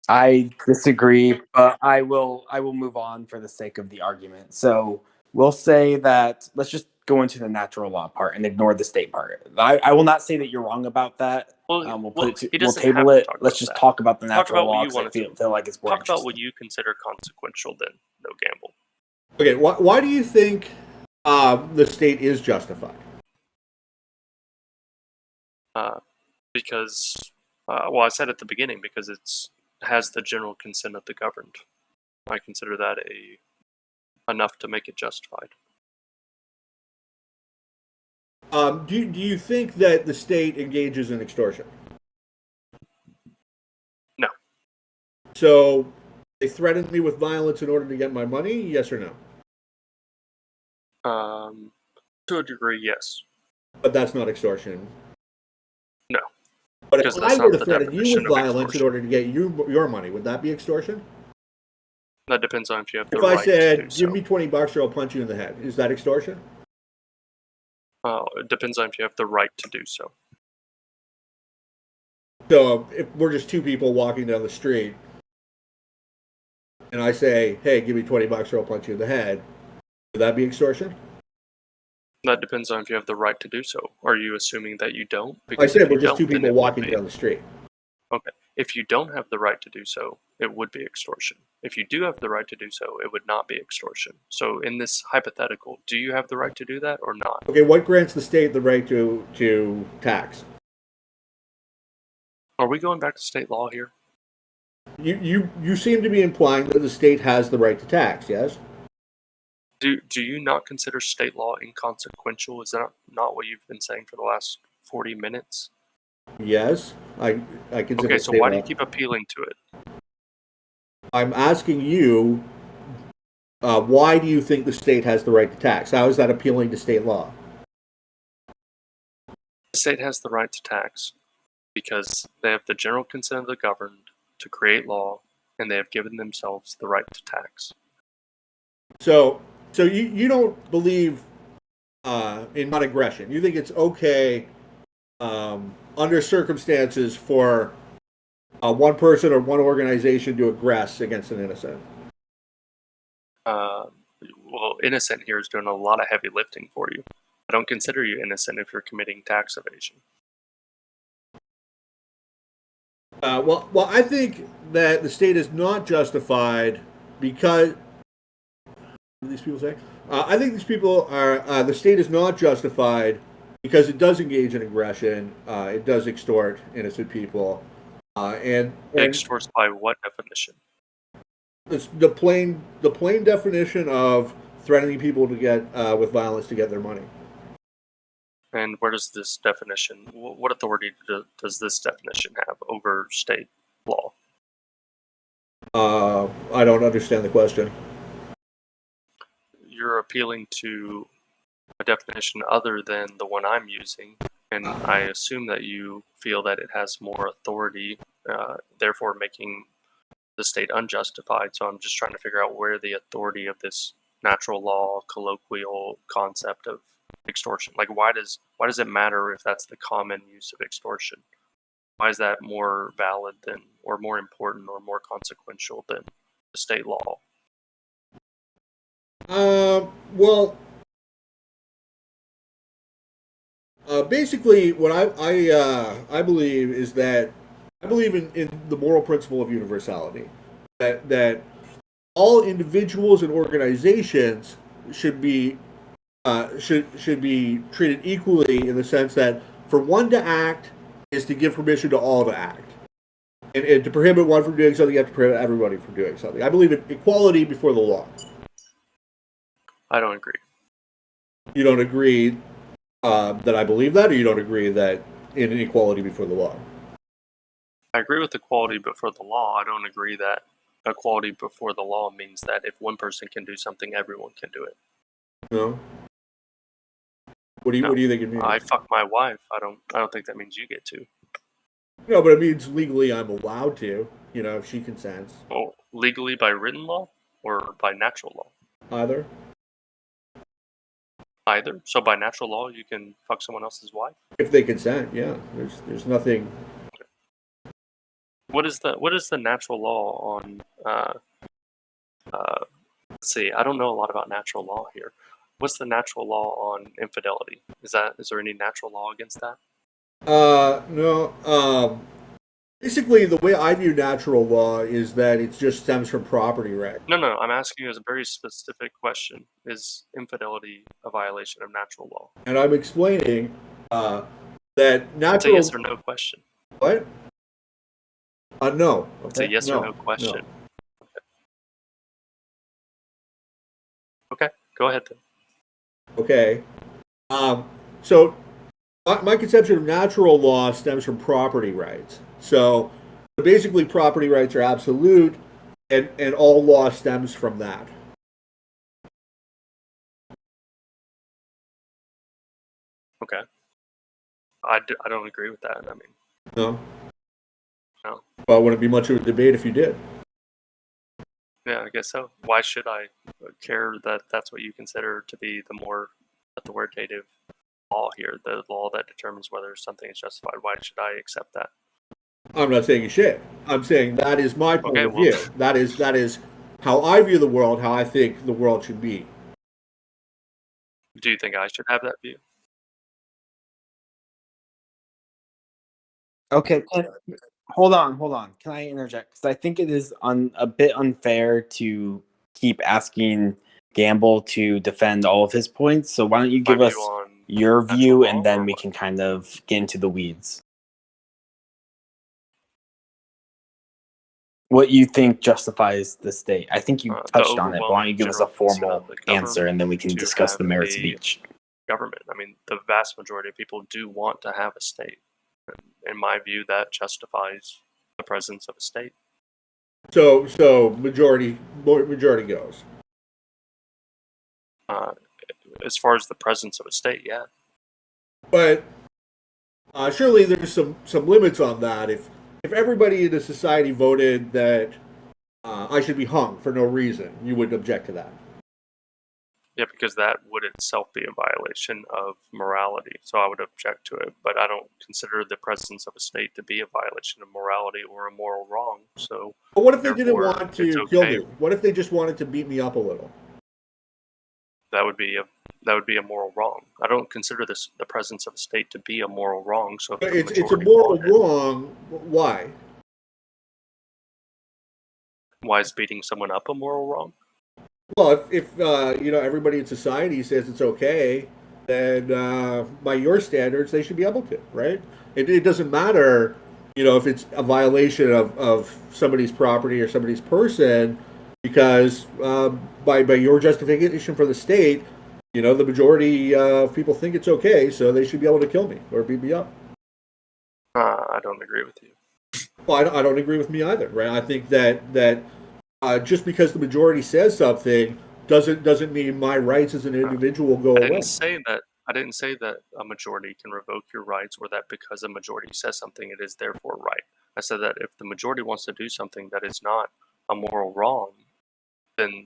I disagree, but I will move on for the sake of the argument. So we'll say that let's just go into the natural law part and ignore the state part. I will not say that you're wrong about that. He We'll doesn't have table to it. talk Let's about just that. talk about the Talk natural about what law you because I wanted to feel like it's more talk about what interesting. you consider consequential. Then no gamble. Okay, why do you think the state is justified? Because well, I said at the beginning because it's has the general consent of the governed. I consider that enough to make it justified. Do you think that the state engages in extortion? No. So they threatened me with violence in order to get my money? Yes or no? To a degree, yes. But that's not extortion. No. But if Because I that's were not to the threaten you with definition of violence in extortion. order to get your money, would that be extortion? That depends on if you have the If I right to do said, so. "Give me $20 or I'll punch you in the head," is that extortion? It depends on if you have the right to do so. So if we're just two people walking down the street, and I say, "Hey, give me $20 or I'll punch you in the head," would that be extortion? That depends on if you have the right to do so. Are you assuming that you don't? I Because said if you we're just two don't, then people it would walking be. down the street. Okay. If you don't have the right to do so, it would be extortion. If you do have the right to do so, it would not be extortion. So in this hypothetical, do you have the right to do that or not? Okay, what grants the state the right to tax? Are we going back to state law here? You seem to be implying that the state has the right to tax. Yes. Do you not consider state law inconsequential? Is that not what you've been saying for the last 40 minutes? Yes, I consider Okay, so state why do you law. keep appealing to it? I'm asking you, why do you think the state has the right to tax? How is that appealing to state law? The state has the right to tax because they have the general consent of the governed to create law, and they have given themselves the right to tax. So you don't believe in non-aggression. You think it's okay under circumstances for one person or one organization to aggress against an innocent. Well, innocent here is doing a lot of heavy lifting for you. I don't consider you innocent if you're committing tax evasion. Well, I think that the state is not justified because what do these people say? I think these people are the state is not justified because it does engage in aggression. It does extort innocent people, and It extorts by what definition? it's the plain definition of threatening people to get with violence to get their money. And where does this definition, what authority does this definition have over state law? I don't understand the question. You're appealing to a definition other than the one I'm using, and I assume that you feel that it has more authority, therefore making the state unjustified. So I'm just trying to figure out where the authority of this natural law colloquial concept of extortion, like why does it matter if that's the common use of extortion? Why is that more valid than, or more important, or more consequential than the state law? Well, basically, what I believe is that I believe in the moral principle of universality. That all individuals and organizations should be should be treated equally in the sense that for one to act is to give permission to all to act. And to prohibit one from doing something, you have to prohibit everybody from doing something. I believe in equality before the law. I don't agree. You don't agree that I believe that, or you don't agree that in equality before the law? I agree with equality before the law. I don't agree that equality before the law means that if one person can do something, everyone can do it. No. What do you think it means? I fuck my wife. I don't think that means you get to. No, but it means legally I'm allowed to. If she consents. Oh, legally by written law or by natural law? Either. Either. So by natural law, you can fuck someone else's wife? If they consent, yeah. There's nothing. What is the natural law on? Let's see. I don't know a lot about natural law here. What's the natural law on infidelity? Is there any natural law against that? No. Basically, the way I view natural law is that it just stems from property right. No. I'm asking you as a very specific question. Is infidelity a violation of natural law? And I'm explaining that It's a natural. yes or no question. What? No. It's a yes or no question. Okay, go ahead then. Okay. So my conception of natural law stems from property rights. So basically, property rights are absolute, and all law stems from that. Okay. I don't agree with that. I mean, No. no. Well, wouldn't be much of a debate if you did. Yeah, I guess so. Why should I care that that's what you consider to be the more authoritative law here, the law that determines whether something is justified? Why should I accept that? I'm not saying you should. I'm saying that is my point Okay, of well, view. That is how I view the world, how I think the world should be. do you think I should have that view? Okay, hold on. Can I interject? Because I think it is a bit unfair to keep asking Gamble to defend all of his points. So why don't you give My us view on your natural view, law, and then or we what? can kind of get into the weeds. What you think justifies the state? I think you The touched on it. But why don't you overwhelming give us a general consent of formal the answer, and then we can to discuss have the merits of a each? government. I mean, the vast majority of people do want to have a state. In my view, that justifies the presence of a state. So majority goes. As far as the presence of a state, yeah. But surely there's some limits on that. If everybody in the society voted that I should be hung for no reason, you would object to that. Yeah, because that would itself be a violation of morality. So I would object to it. But I don't consider the presence of a state to be a violation of morality or a moral wrong. So But what if they didn't therefore, want it's to kill okay. me? What if they just wanted to beat me up a little? That would be a moral wrong. I don't consider the presence of a state to be a moral wrong. So if the It's a majority moral wanted, wrong. Why? why is beating someone up a moral wrong? Well, if everybody in society says it's okay, then by your standards, they should be able to, right? It doesn't matter, if it's a violation of somebody's property or somebody's person, because by your justification for the state, the majority of people think it's okay, so they should be able to kill me or beat me up. I don't agree with you. Well, I don't agree with me either, right? I think that just because the majority says something doesn't mean my rights as an individual go I away. didn't say that a majority can revoke your rights, or that because a majority says something, it is therefore right. I said that if the majority wants to do something that is not a moral wrong, then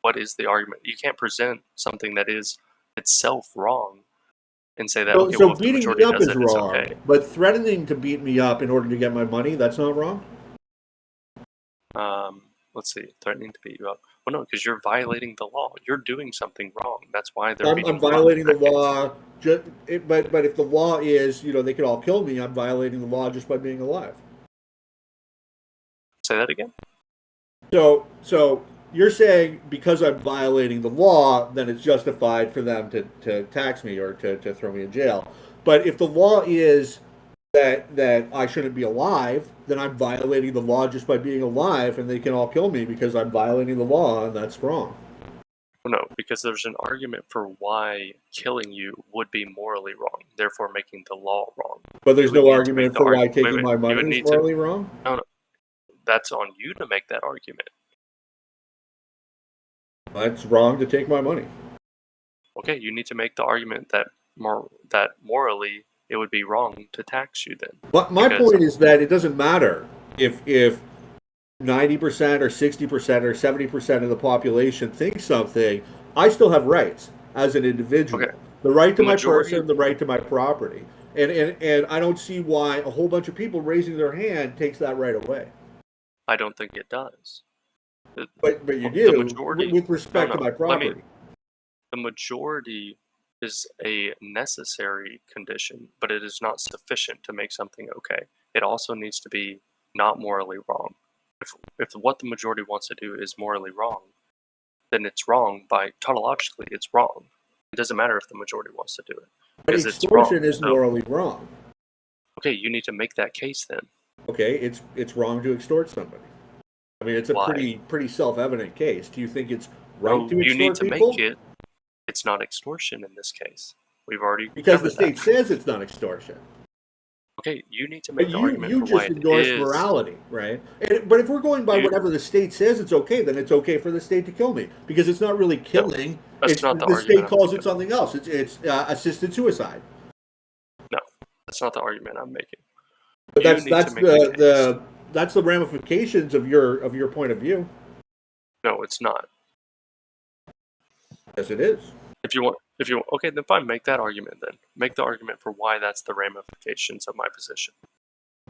what is the argument? You can't present something that is itself wrong and say that, okay, So well, if the beating me majority up does is it, it's wrong, okay. but threatening to beat me up in order to get my money, that's not wrong? Let's see, threatening to beat you up. Well, no, because you're violating the law. You're doing something wrong. That's why they're beating I'm you up. violating the law, but if the law is, they could all kill me, I'm violating the law just by being alive. Say that again? So you're saying because I'm violating the law, then it's justified for them to tax me or to throw me in jail. But if the law is that I shouldn't be alive, then I'm violating the law just by being alive, and they can all kill me because I'm violating the law, and that's wrong. Well, no, because there's an argument for why killing you would be morally wrong, therefore making the law wrong. But there's You would no need to make argument the for why argument. taking my You money would is need to. morally wrong? No, that's on you to make that argument. It's wrong to take my money. Okay, you need to make the argument that morally it would be wrong to tax you then. But my point is that it doesn't matter if 90% or 60% or 70% of the population thinks something. I still have rights as an individual. Okay. The right to The my majority person, the right to my property. And I don't see why a whole bunch of people raising their hand takes that right away. I don't think it does. But you The do majority. with respect to my property. The majority is a necessary condition, but it is not sufficient to make something okay. It also needs to be not morally wrong. If what the majority wants to do is morally wrong, then it's wrong tautologically, it's wrong. It doesn't matter if the majority wants to do it. But Because it's wrong. extortion is morally wrong. Okay, you need to make that case then. Okay, it's wrong to extort somebody. I mean, it's a Why? pretty self-evident case. Do you think it's right No, to you need extort to people? make it. It's not extortion in this case. We've already Because the covered state that. says it's not extortion. Okay, you need to But make the argument you for why just it endorse is. morality, right? But if we're going by You, whatever the state says it's okay, then it's okay for the state to kill me because it's not really no, killing. that's It's not the the state argument I'm calls it making. something else. It's assisted suicide. No, that's not the argument I'm making. But You need to make the case. that's the ramifications of your point of view. No, it's not. Yes, it is. If you want, okay, then fine, make that argument then. Make the argument for why that's the ramifications of my position.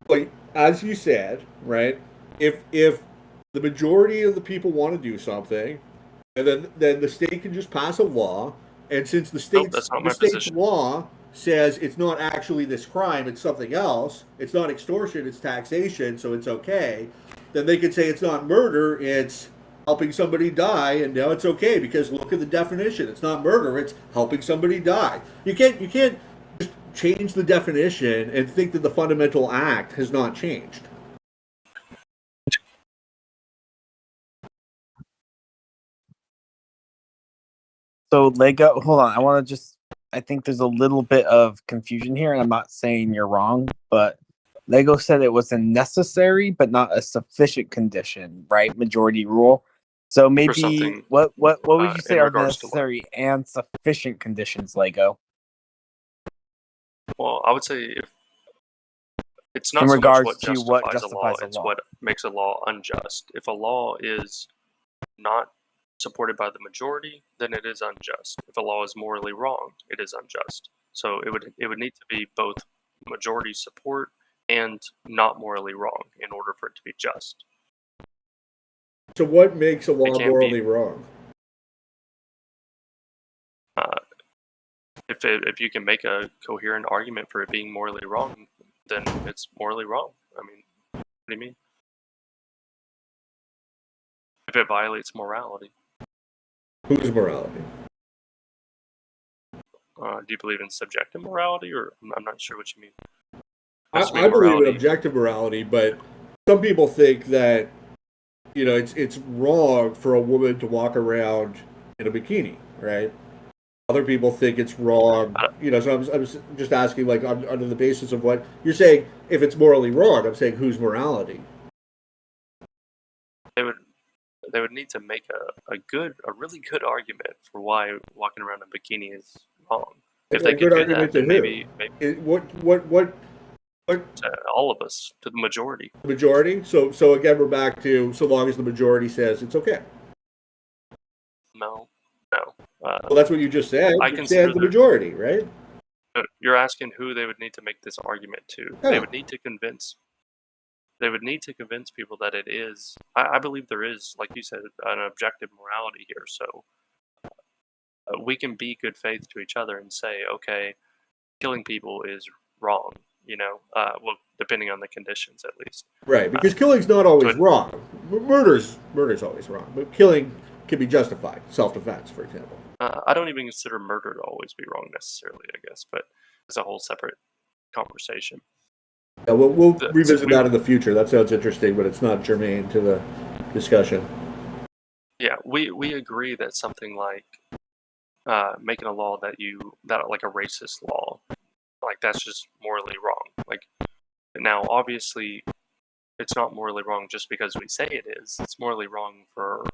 Like as you said, right? If the majority of the people want to do something, and then the state can just pass a law, and since Nope, that's not the my state's position. law says it's not actually this crime, it's something else. It's not extortion, it's taxation, so it's okay. Then they could say it's not murder, it's helping somebody die, and now it's okay because look at the definition. It's not murder, it's helping somebody die. You can't just change the definition and think that the fundamental act has not changed. So Lego, hold on. I think there's a little bit of confusion here, and I'm not saying you're wrong, but Lego said it was a necessary but not a sufficient condition, right? Majority rule. So For maybe something, what would you say in are the regards to what? necessary and sufficient conditions, Lego, Well, I would say if it's not in so much regards what to what justifies a law, justifies a it's law? what makes a law unjust. If a law is not supported by the majority, then it is unjust. If a law is morally wrong, it is unjust. So it would need to be both majority support and not morally wrong in order for it to be just. So what makes a It law can't be morally wrong? uh, if you can make a coherent argument for it being morally wrong, then it's morally wrong. I mean, what do you mean? If it violates morality, Whose morality? do you believe in subjective morality, or I'm not sure what you mean? I believe in objective morality, but some people think that it's wrong for a woman to walk around in a bikini, right? Other people think it's wrong, So I'm just asking, like, under the basis of what you're saying. If it's morally wrong, I'm saying whose morality? They would need to make a really good argument for why walking around in a bikini is wrong. If they A could good do argument that, to then who? maybe What to all of us, to the majority. majority? So again, we're back to so long as the majority says it's okay. No. Well, that's what you just said. I You consider said the majority, right? you're asking who they would need to make this argument to. Yeah. They would need to convince people that it is. I believe there is, like you said, an objective morality here. So we can be good faith to each other and say, okay, killing people is wrong. Well, depending on the conditions, at least. Right, because killing's not always But wrong. Murder's always wrong, but killing can be justified. Self-defense, for example. I don't even consider murder to always be wrong necessarily, I guess, but it's a whole separate conversation. Yeah, we'll The- revisit we- that in the future. That sounds interesting, but it's not germane to the discussion. Yeah, we agree that something like making a law that like a racist law, like that's just morally wrong. Like now, obviously, it's not morally wrong just because we say it is. It's morally wrong for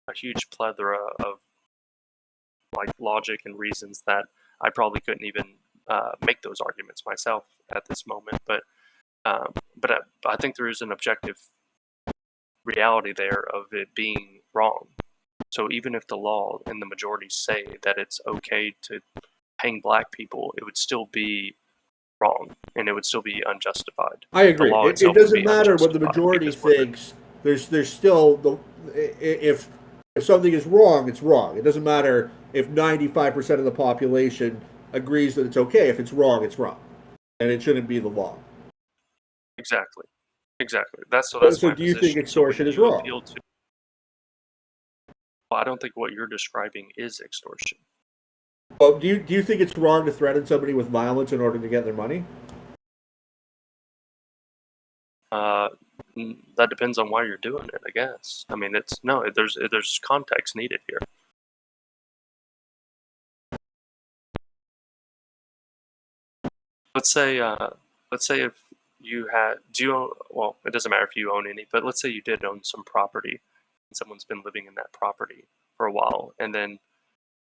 a huge plethora of like logic and reasons that I probably couldn't even make those arguments myself at this moment. But I think there is an objective reality there of it being wrong. So even if the law and the majority say that it's okay to hang black people, it would still be wrong, and it would still be unjustified. I agree. The law It itself would doesn't be matter what the unjustified majority because whether- thinks. There's still if something is wrong, it's wrong. It doesn't matter if 95% of the population agrees that it's okay. If it's wrong, and it shouldn't be the law. Exactly. That's So my do you think position. extortion when is you wrong? appeal to- well, I don't think what you're describing is extortion. Well, do you think it's wrong to threaten somebody with violence in order to get their money? That depends on why you're doing it, I guess. I mean, there's context needed here. Let's say if you well, it doesn't matter if you own any, but let's say you did own some property and someone's been living in that property for a while, and then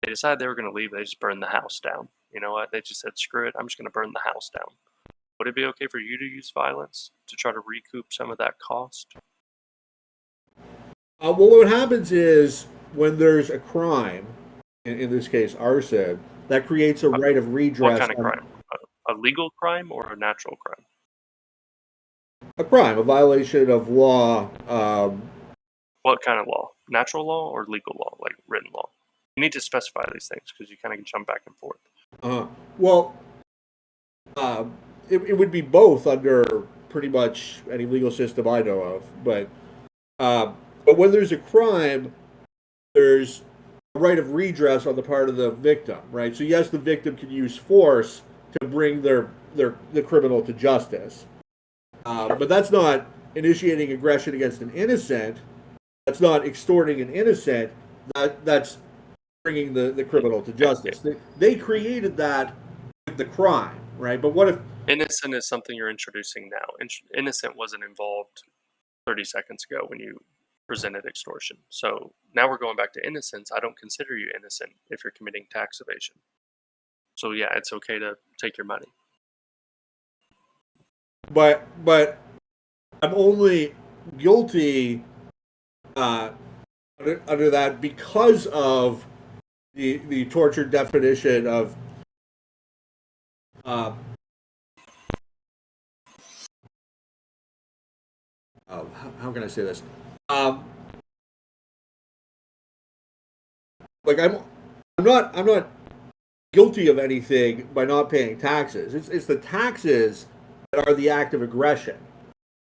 they decided they were going to leave. They just burned the house down. You know what? They just said, screw it, I'm just going to burn the house down. Would it be okay for you to use violence to try to recoup some of that cost? Well, what happens is when there's a crime, in this case arson, that creates a right of redress. What kind of crime? A legal crime or a natural crime? A crime, a violation of law. What kind of law? Natural law or legal law, like written law? You need to specify these things because you kind of jump back and forth. It would be both under pretty much any legal system I know of. But when there's a crime, there's a right of redress on the part of the victim, right? So yes, the victim can use force to bring the criminal to justice. But that's not initiating aggression against an innocent. That's not extorting an innocent. That's bringing the criminal to justice. They created that with the crime, right? But what if innocent is something you're introducing now? Innocent wasn't involved 30 seconds ago when you presented extortion. So now we're going back to innocence. I don't consider you innocent if you're committing tax evasion. So yeah, it's okay to take your money. But I'm only guilty under that because of the torture definition of how can I say this? Like I'm not guilty of anything by not paying taxes. It's the taxes that are the act of aggression.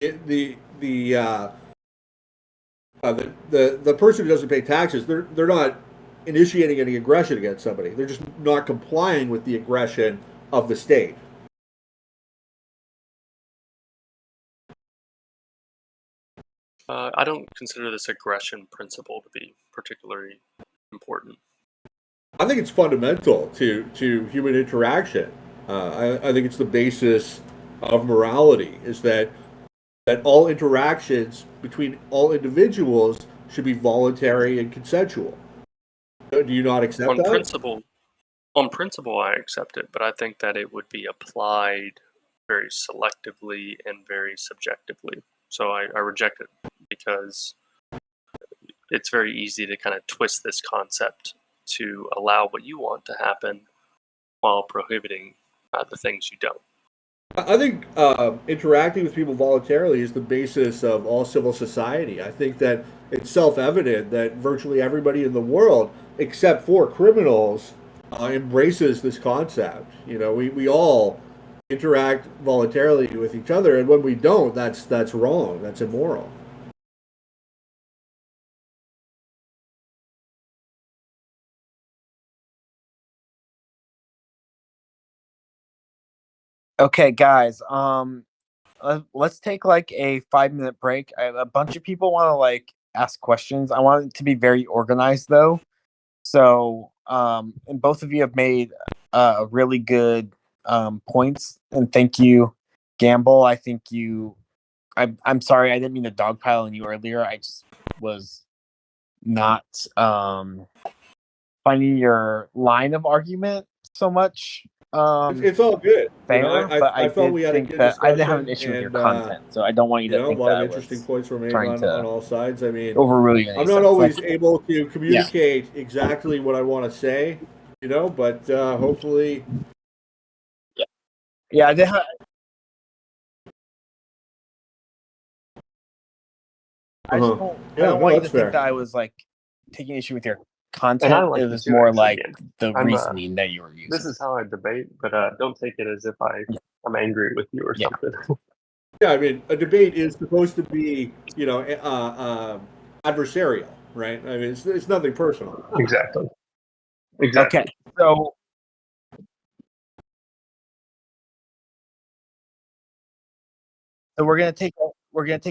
The person who doesn't pay taxes, they're not initiating any aggression against somebody. They're just not complying with the aggression of the state. I don't consider this aggression principle to be particularly important. I think it's fundamental to human interaction. I think it's the basis of morality, is that all interactions between all individuals should be voluntary and consensual. Do you not accept On that? principle, I accept it, but I think that it would be applied very selectively and very subjectively. So I reject it because it's very easy to kind of twist this concept to allow what you want to happen while prohibiting the things you don't. I think interacting with people voluntarily is the basis of all civil society. I think that it's self-evident that virtually everybody in the world, except for criminals, embraces this concept. You know, we all interact voluntarily with each other, and when we don't, that's wrong. That's immoral. Okay, guys. Let's take like a 5-minute break. A bunch of people want to like ask questions. I want it to be very organized though. So, and both of you have made really good points, and thank you, Gamble. I think I'm sorry, I didn't mean to dogpile on you earlier. I just was not finding your line of argument so much It's all good. fair, You know, but I I thought did we had a think good that I didn't have discussion, an issue with your and content, so I don't want you you to know, a think lot that of I interesting was points were made trying on to all sides. I mean, overrule I'm not you. always able to communicate exactly what I want to say, you know, but hopefully Yeah, I did. I just don't, I don't want you to that's think fair. that I was like taking issue with your And I content. like It it was too, more actually, like again. the I'm, reasoning that you were using. This is how I debate, but don't take it as if I'm angry with you or Yeah. something. Yeah, I mean, a debate is supposed to be, adversarial, right? I mean, it's nothing personal. Exactly. Okay, so we're gonna take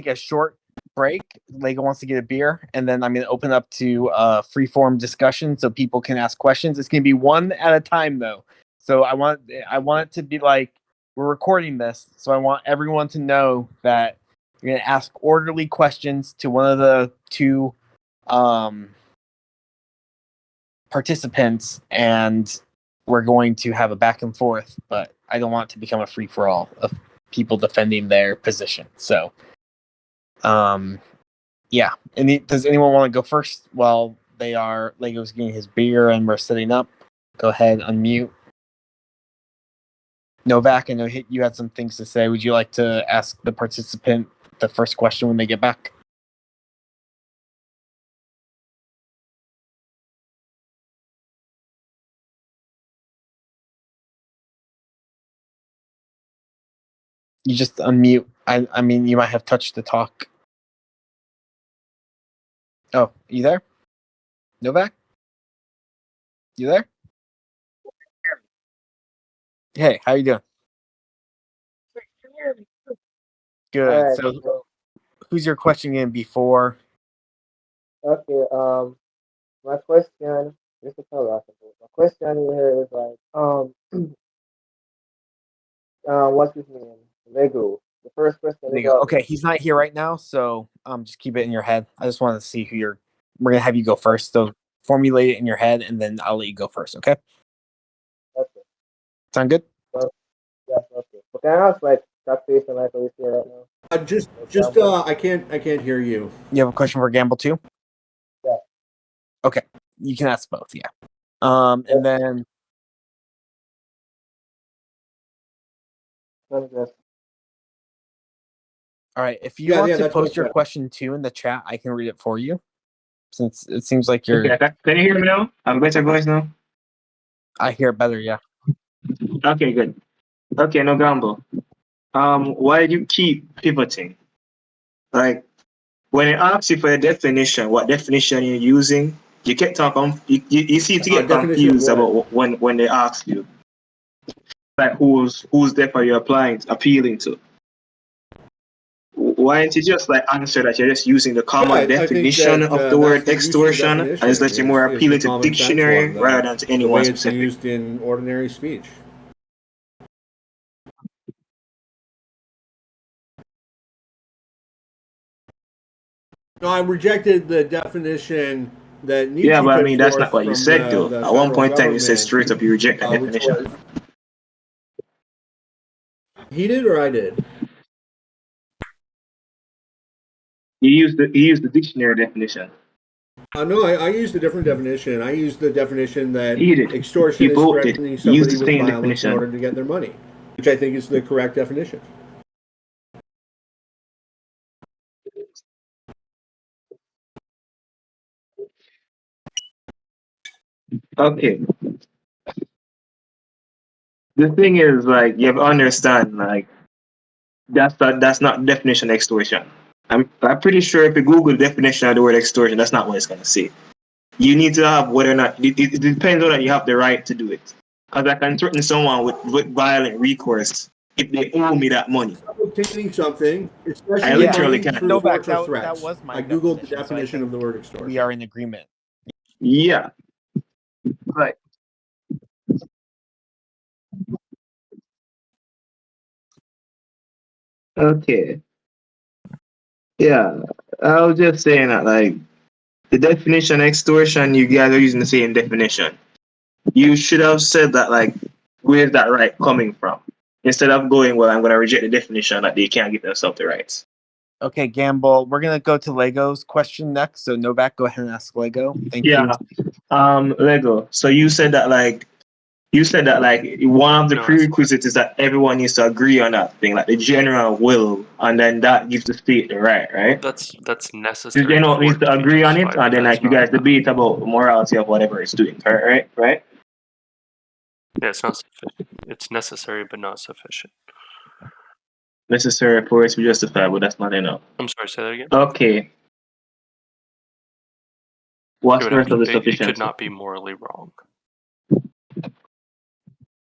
a short break. Lego wants to get a beer, and then I'm gonna open up to free-form discussion so people can ask questions. It's gonna be one at a time though. So I want it to be like we're recording this, so I want everyone to know that you're gonna ask orderly questions to one of the two participants, and we're going to have a back and forth. But I don't want it to become a free for all of people defending their position. So, yeah. Does anyone want to go first while Lego's getting his beer and we're setting up? Go ahead, unmute. Novak, I know you had some things to say. Would you like to ask the participant the first question when they get back? You just unmute. I mean, you might have touched to talk. Oh, you there? Novak? You there? Hey, how you doing? Good. Alright, So, who's your question going to be for? okay, my question, Mr. Carrasco, my question here is like, what's his name? Lego. The first question is about, Okay, he's not here right now, so just keep it in your head. I just want to see who you're. We're gonna have you go first, so formulate it in your head, and then I'll let you go first. Okay? okay, Sound good? yes, okay. But can I ask like taxation like we see right now? I can't hear you. You have a question for Gamble too? Yeah. Okay, you can ask both. Yeah. And then Let me just, all right, if you want to that's post much your better. question too in the chat, I can read it for you. Since it seems like you're, Okay, can you hear me now? I'm better voice now. I hear it better. Yeah. Okay, good. Okay, no gamble. Why do you keep pivoting? Like when it asks you for a definition, what definition you're using, you get you seem to get Definition of confused what? about when they ask you, like whose def are you appealing to? Why don't you just like answer that you're just using the common I think definition that of the that's word the use of the extortion, and it's definition that you're more is the appealing to common sense dictionary one, rather than to the anyone way it's specific. used in ordinary speech. No, I rejected the definition that Nietzsche Yeah, but I put mean that's not forth what you from said though. the At one federal point in time you said government, straight up you reject that which definition. was he did or I did. You used the dictionary definition. No, I used a different definition. I used the definition that You did. extortion You is both did. threatening You used somebody the with same violence in order definition. to get their money, which I think is the correct definition. Okay. The thing is, like, you have to understand, like, that's not definition of extortion. I'm pretty sure if you Google the definition of the word extortion, that's not what it's gonna say. You need to have whether or not it depends on that you have the right to do it. Because I can threaten someone with violent recourse if they owe me that money. Obtaining something, I especially Yeah. literally money can. through Novak, force or that threats. was my I googled the definition, so I definition of think the word we extortion. are in agreement. Yeah. Right. Okay. Yeah. I was just saying that, like, the definition of extortion, you guys are using the same definition. You should have said that, like, where's that right coming from? Instead of going, well, I'm going to reject the definition that they can't give themselves the rights. Okay, Gamble, we're gonna go to Lego's question next. So Novak, go ahead and ask Lego. Thank you. Yeah. Lego. So you said that, like, You said that like one of the No, prerequisites is that everyone needs to agree on that thing, like the general will, and then that gives the state the right, right? that's The necessary. general for needs it to to be agree on it, justified, and but then that's like you not guys enough. debate about the morality of whatever it's doing, right? Yeah, it's not sufficient. It's necessary, but not sufficient. Necessary for it to be justified, but that's not enough. I'm sorry, say that again. Okay. What's the rest of the It could sufficiency? not be morally wrong.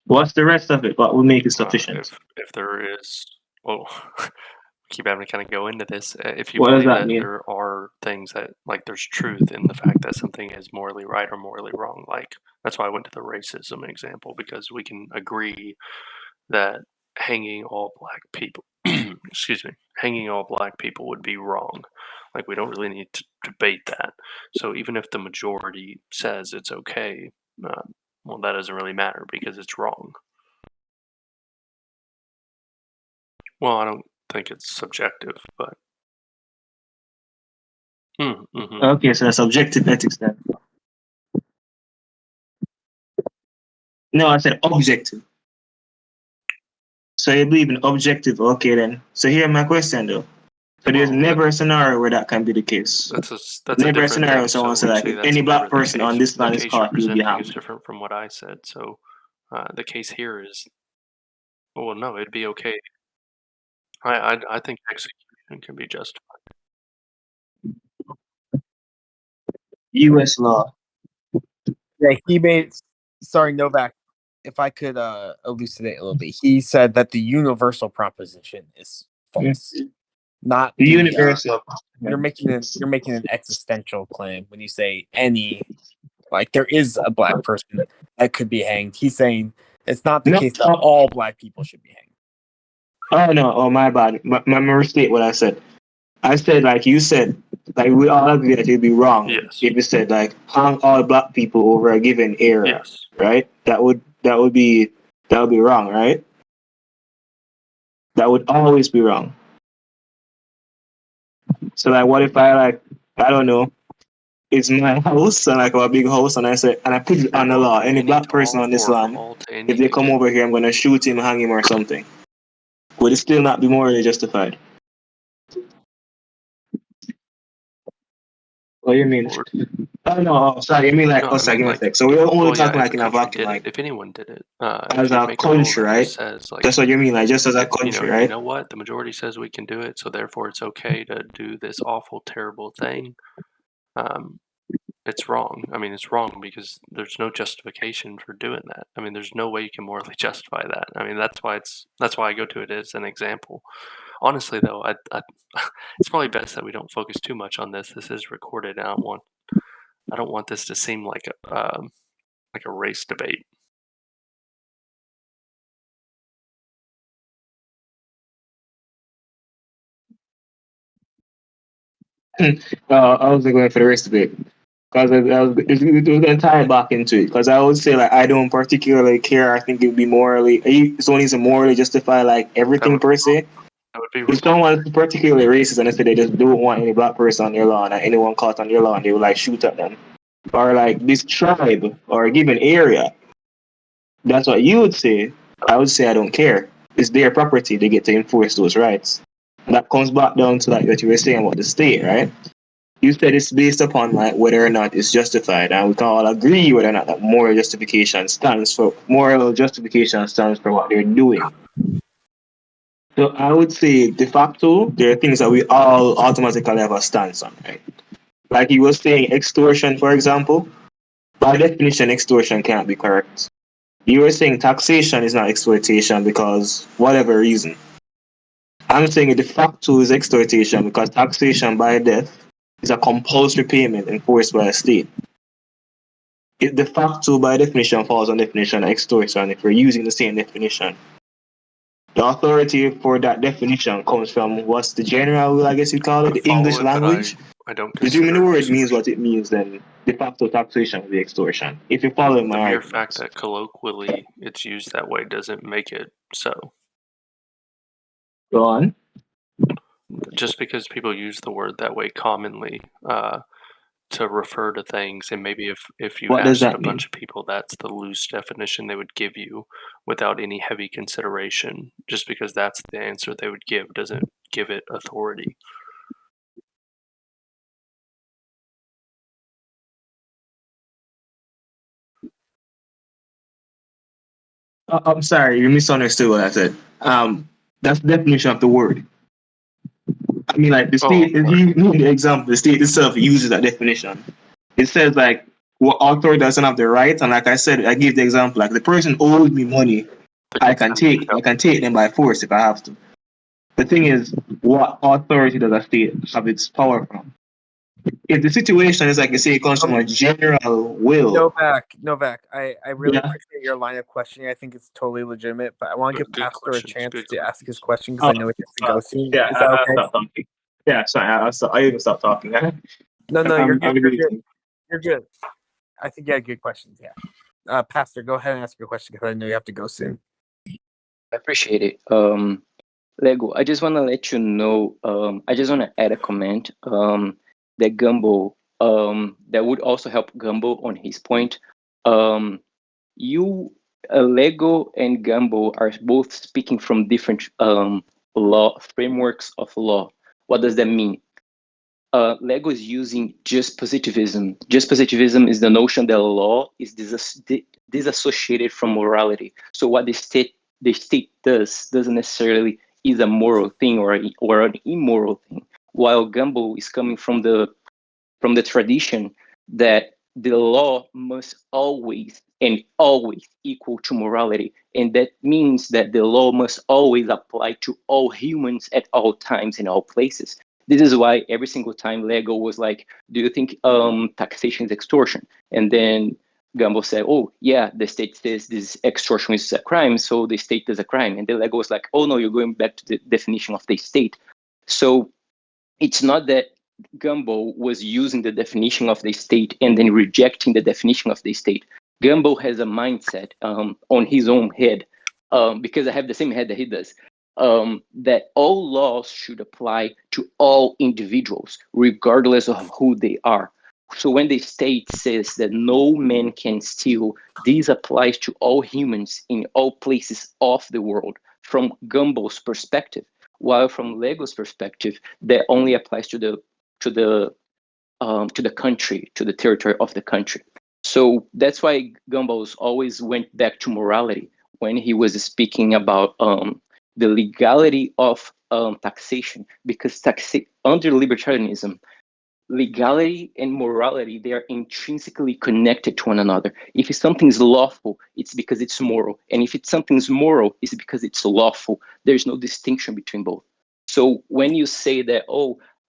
What's the rest of it? What will make it sufficient? If there is, well, keep having to kind of go into this. If you What does believe that that mean? there are things that, like, there's truth in the fact that something is morally right or morally wrong, like that's why I went to the racism example, because we can agree that hanging all black people, excuse me, hanging all black people would be wrong. Like, we don't really need to debate that. So even if the majority says it's okay, well, that doesn't really matter because it's wrong. Well, I don't think it's subjective, but. Mm-hmm. Okay, so that's objective ethics then. No, I said objective. So you believe in objective, okay then. So here my question though. So there's Well, never a scenario where that can be the case. that's a Never a different scenario thing. someone So say when you like say if that's any never black the person on case, this the land is case you're caught, he'll be presenting is hanged. different from what I said. So the case here is, well, no, it'd be okay. I think execution can be justified. US law. Yeah, he made. Sorry, Novak. If I could elucidate a little bit, he said that the universal proposition is false, not The the. universal. You're making an existential claim when you say any. Like, there is a black person that could be hanged. He's saying it's not the No. case that all black people should be hanged. Oh no, oh my bad. My mistake what I said. I said like you said, like we all agree that it'd be wrong Yes. if you said like hang all black people over a given area. Yes. Right? That would be wrong, right? That would always be wrong. So like what if I don't know, it's my house and like a big house and I put it You're on the going law. from Any any black to person all, on this or from land, all to any if they come again. over here I'm gonna shoot him, hang him or something. Would it still not be morally justified? What do you mean? Or, Oh no, sorry, you mean like no, oh I sorry, mean, give me a like, sec. So we're only well, yeah, talking if like a in a country vacuum, did it, like if anyone did it, as if you a make a rule country, that right? just says, like, That's what you mean, like just as a if, country, you right? know what, the majority says we can do it, so therefore it's okay to do this awful, terrible thing. It's wrong. I mean, it's wrong because there's no justification for doing that. I mean, there's no way you can morally justify that. I mean, that's why I go to it as an example. Honestly, though, it's probably best that we don't focus too much on this. This is recorded. I don't want this to seem like a race debate. I was going for the rest of it because it was going to tie back into it. Because I would say like I don't particularly care. I think it would be morally. It's only to morally justify like That everything would per se. that would be If someone is particularly racist and they say they just don't want any black person on their lawn and anyone caught on their lawn, they would like shoot at them. Or like this tribe or a given area. That's what you would say. I would say I don't care. It's their property. They get to enforce those rights. And that comes back down to like what you were saying about the state, right? You said it's based upon like whether or not it's justified, and we can all agree whether or not that moral justification stands for what they're doing. So I would say de facto, there are things that we all automatically have a stance on, right? Like you were saying, extortion, for example. By definition, extortion can't be correct. You were saying taxation is not exploitation because whatever reason. I'm saying it de facto is exploitation because taxation by death is a compulsory payment enforced by a state. It de facto by definition falls on definition of extortion if we're using the same definition. The authority for that definition comes from what's the general rule, I guess you call it, I the follow English it, but language. I don't Assuming the consider it word means extortion. what it means, then de facto taxation will be extortion. If you follow my The mere fact argument. that colloquially it's used that way doesn't make it so. Go on. Just because people use the word that way commonly to refer to things, and maybe if you What does asked that a mean? bunch of people, that's the loose definition they would give you without any heavy consideration. Just because that's the answer they would give doesn't give it authority. I'm sorry, you misunderstood what I said. That's the definition of the word. I mean, like the Oh, state, if you need the example, the state itself uses that definition. It says like what author doesn't have the right, and like I said, I gave the example, like the person owes me money, the I can consent to take them by force if I have to. The thing is, what authority does a state have its power from? If the situation is like you say, it comes from a general will. Novak, I really Yeah. appreciate your line of questioning. I think it's totally legitimate, but I want to give Good Pastor a questions, chance good to ask his questions. question because Oh, I know he has to go soon. yeah. Is that I'll okay? stop talking. Yeah, sorry. I even stop talking. No, you're good. I'm You're agreeing. good. You're good. I think you had good questions. Yeah. Pastor, go ahead and ask your question because I know you have to go soon. I appreciate it. Lego, I just want to let you know, I just want to add a comment that Gumbo, that would also help Gumbo on his point. You, Lego and Gumbo are both speaking from different law frameworks of law. What does that mean? Lego is using just positivism. Just positivism is the notion that law is disassociated from morality. So what the state doesn't necessarily is a moral thing or an immoral thing. While Gumbo is coming from the tradition that the law must always and always equal to morality. And that means that the law must always apply to all humans at all times in all places. This is why every single time Lego was like, do you think taxation is extortion? And then Gumbel said, oh, yeah, the state says this extortion is a crime, so the state does a crime. And then Lego was like, oh, no, you're going back to the definition of the state. So it's not that Gumbel was using the definition of the state and then rejecting the definition of the state. Gumbel has a mindset on his own head, because I have the same head that he does, that all laws should apply to all individuals, regardless of who they are. So when the state says that no man can steal, this applies to all humans in all places of the world from Gumbel's perspective. While from Lego's perspective, that only applies to the country, to the territory of the country. So that's why Gumbels always went back to morality when he was speaking about the legality of taxation, because under libertarianism, legality and morality, they are intrinsically connected to one another. If something's lawful, it's because it's moral, and if something's moral, it's because it's lawful. There's no distinction between both. So when you say that,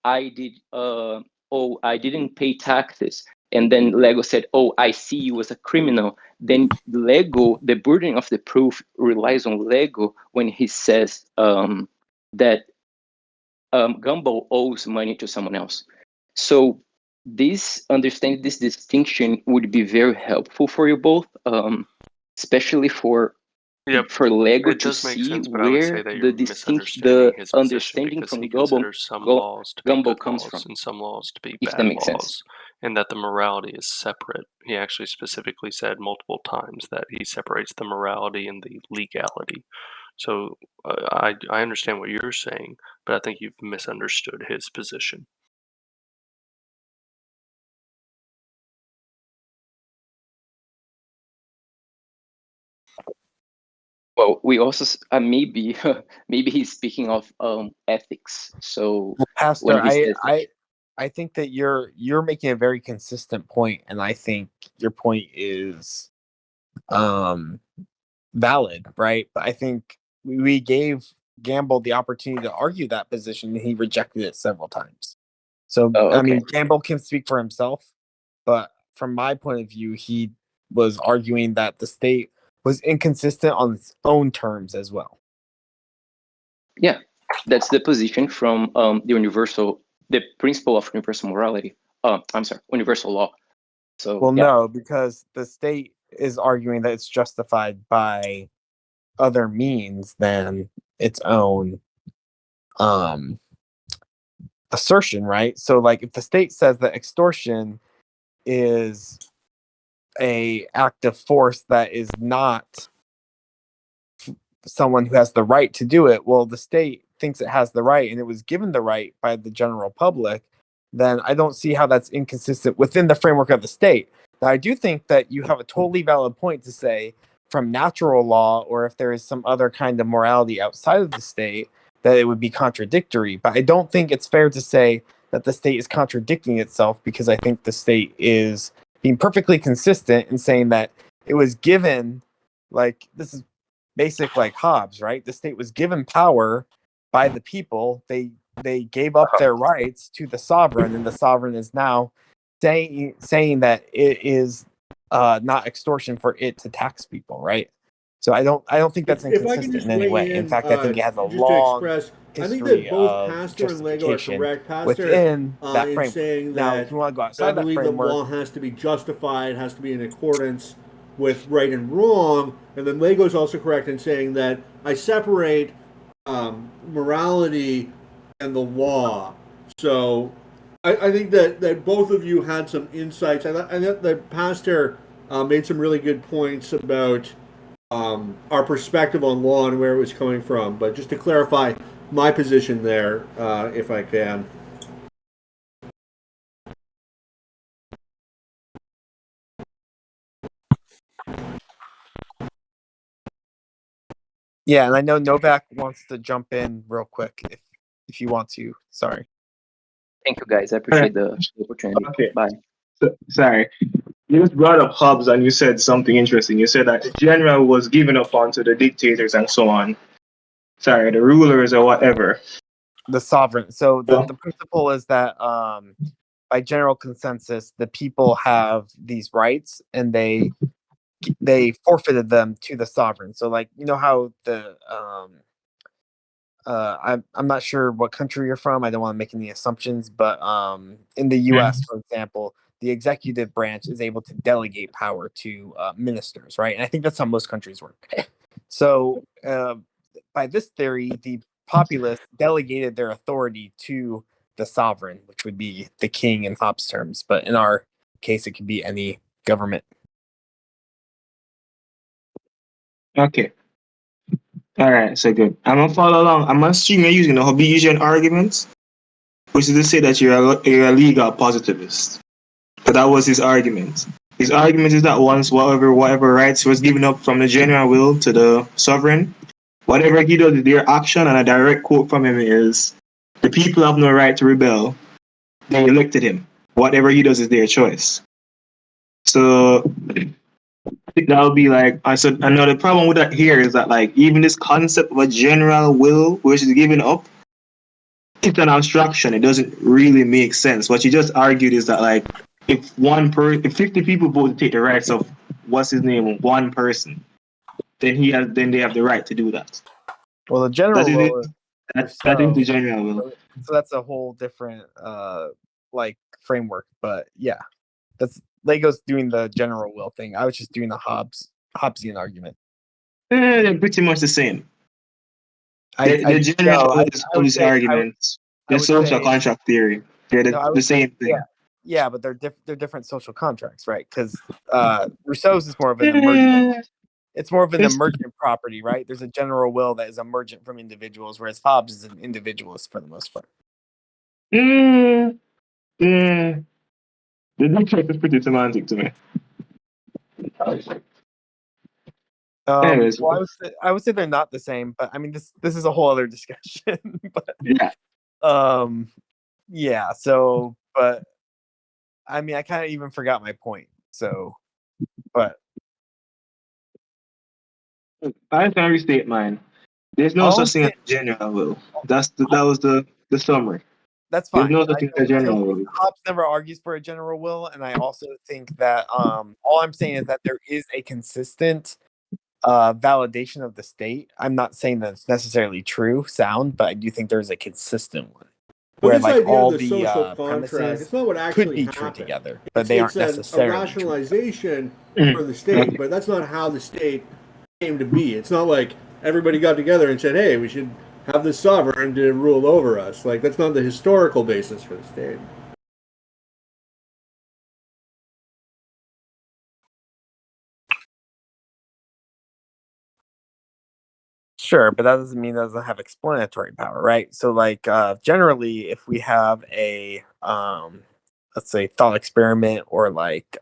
I didn't pay taxes, and then Lego said, oh, I see you as a criminal, then Lego, the burden of the proof relies on Lego when he says that Gumbel owes money to someone else. So understanding this distinction would be very helpful for you both, especially for Lego It to does make see sense, but I would say where that the you're misunderstanding his position understanding because he from considers some laws to be good comes from, laws and some laws to be if that bad makes sense. laws, and that the morality is separate. He actually specifically said multiple times that he separates the morality and the legality. So I understand what you're saying, but I think you've misunderstood his position. Well, we also maybe maybe he's speaking of ethics. So Well, when Pastor, he says I think that you're making a very consistent point, and I think your point is valid, right? But I think we gave Gamble the opportunity to argue that position, and he rejected it several times. So oh, I okay. mean, Gamble can speak for himself, but from my point of view, he was arguing that the state was inconsistent on its own terms as well. Yeah, that's the position from the principle of universal morality. I'm sorry, universal law. So Well, yeah, no, because the state is arguing that it's justified by other means than its own assertion, right? So like if the state says that extortion is a active force that is not someone who has the right to do it, well, the state thinks it has the right and it was given the right by the general public, then I don't see how that's inconsistent within the framework of the state. Now, I do think that you have a totally valid point to say from natural law, or if there is some other kind of morality outside of the state, that it would be contradictory. But I don't think it's fair to say that the state is contradicting itself, because I think the state is being perfectly consistent in saying that it was given, like, this is basic like Hobbes, right? The state was given power by the people. They gave up their rights to the sovereign, and the sovereign is now saying that it is not extortion for it to tax people, right? So I don't think that's If I can inconsistent just in any weigh way. In in, fact, I think it has a just to long express, I think that history both of Pastor and Lego are justification correct. Pastor, within that in framework. saying Now, that if you want to go I outside that believe that framework, law has to be justified, has to be in accordance with right and wrong, and then Lego's also correct in saying that I separate morality and the law. So I think that both of you had some insights. I thought that Pastor made some really good points about our perspective on law and where it was coming from. But just to clarify my position there, if I can. yeah, and I know Novak wants to jump in real quick if you want to. Sorry. Thank you, guys. I appreciate the opportunity. Okay. Bye. Sorry. You just brought up Hobbes and you said something interesting. You said that the general was given up onto the dictators and so on. Sorry, the rulers or whatever. The sovereign. So the, Yeah. the principle is that by general consensus, the people have these rights and they forfeited them to the sovereign. So like, you know how the I'm not sure what country you're from. I don't want to make any assumptions, but in the U.S., for example, the executive branch is able to delegate power to ministers, right? And I think that's how most countries work. So by this theory, the populace delegated their authority to the sovereign, which would be the king in Hobbes terms. But in our case, it could be any government. Okay. All right. So good. I'm gonna follow along. I'm assuming you're using the Hobbesian arguments, which is to say that you're a legal positivist. But that was his argument. His argument is that once whatever rights was given up from the general will to the sovereign, whatever he does is their action, and a direct quote from him is, "The people have no right to rebel. They elected him. Whatever he does is their choice." So I think that would be like, I said, another problem with that here is that like even this concept of a general will, which is given up, it's an abstraction. It doesn't really make sense. What you just argued is that like if if 50 people vote to take the rights of what's his name, one person, then they have the right to do that. Well, the general That is will it. is That is the so. general will. So that's a whole different like framework. But yeah, that's Lego's doing the general will thing. I was just doing the Hobbesian argument. They're pretty much the same. The I general no, will I of would this say argument, I the would social say contract theory, they're no, I the would same thing. yeah, but they're different social contracts, right? Because Rousseau's is more of an emergent. It's more of an It's, emergent property, right? There's a general will that is emergent from individuals, whereas Hobbes is an individualist for the most part. mm, mm, the difference is pretty semantic to me. Anyways, Well, I would say they're not the same, but I mean this is a whole other discussion. But yeah. um, yeah. So, but I mean, I kind of even forgot my point. So, but I can restate mine. There's no all I'm such thing as saying, a general will. That was the summary. that's There's fine. no such thing as a So general will. Hobbes never argues for a general will, and I also think that all I'm saying is that there is a consistent validation of the state. I'm not saying that it's necessarily true, sound, but I do think there's a consistent one But where this like idea of all the the social contract, premises it's not what could actually be true happened. together, but they It's aren't a necessarily true together. rationalization for the state, Okay. but that's not how the state came to be. It's not like everybody got together and said, hey, we should have this sovereign to rule over us. Like, that's not the historical basis for the state. Sure, but that doesn't mean it doesn't have explanatory power, right? So, like, generally, if we have a, let's say, thought experiment or like,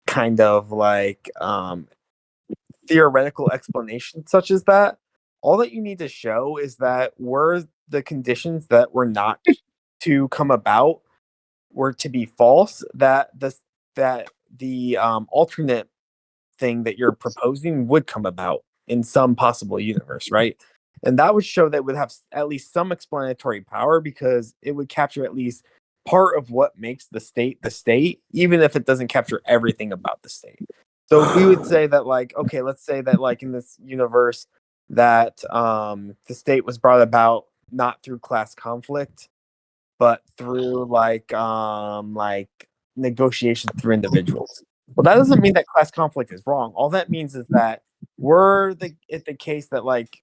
kind of like, theoretical explanation such as that, all that you need to show is that were the conditions that were not to come about were to be false, that the alternate thing that you're proposing would come about in some possible universe, right? And that would show that it would have at least some explanatory power because it would capture at least part of what makes the state, even if it doesn't capture everything about the state. So we would say that, like, okay, let's say that, like, in this universe that the state was brought about not through class conflict, but through like negotiation through individuals. Well, that doesn't mean that class conflict is wrong. All that means is that were the case that, like,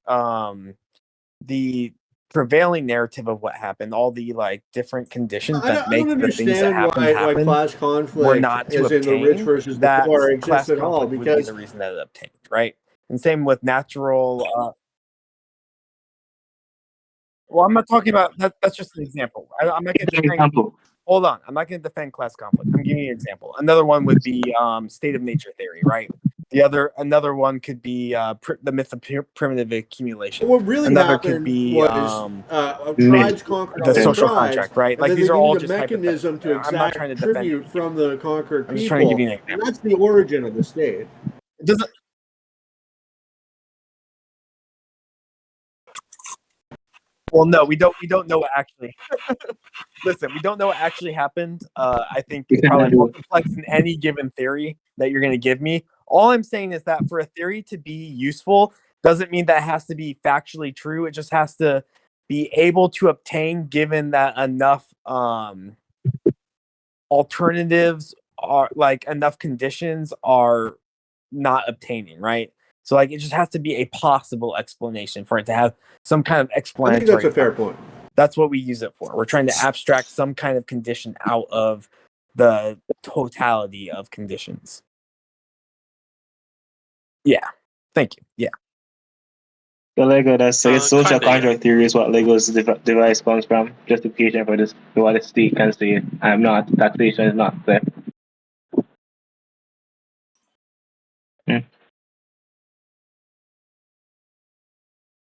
the prevailing narrative of what happened, all the like different conditions I that don't make the things that understand why happen class were conflict, not to as in the rich obtain, versus the that poor, exists class at all. conflict would be Because the reason that it obtained, right? And same with natural. Well, I'm not talking about that. That's just an example. I'm not going to For defend. example, Hold on, I'm not going to defend class conflict. I'm giving you an example. Another one would be state of nature theory, right? Another one could be the myth of primitive accumulation. what really Another could happened be was myth. tribes conquered the other social tribes, contract, right? and Like, then these they are all needed a just hypothetical. mechanism to I'm not trying to exact defend tribute anything. from the conquered I'm just trying to give people, you an and example. that's the origin of the state. It doesn't. Well, no, we don't. We don't know what actually. Listen, we don't know what actually happened. I think We it's cannot probably do more it. complex than any given theory that you're going to give me. All I'm saying is that for a theory to be useful doesn't mean that it has to be factually true. It just has to be able to obtain, given that enough alternatives are, like, enough conditions are not obtaining, right? So, like, it just has to be a possible explanation for it to have some kind of I think explanatory that's a fair power. point. That's what we use it for. We're trying to abstract some kind of condition out of the totality of conditions. Yeah. Thank you. Yeah. The Lego, that's I guess social Kinda, yeah. contract theory is what Lego's device comes from. Justification for this, what the state can say, I'm not, taxation is not fair. Hmm.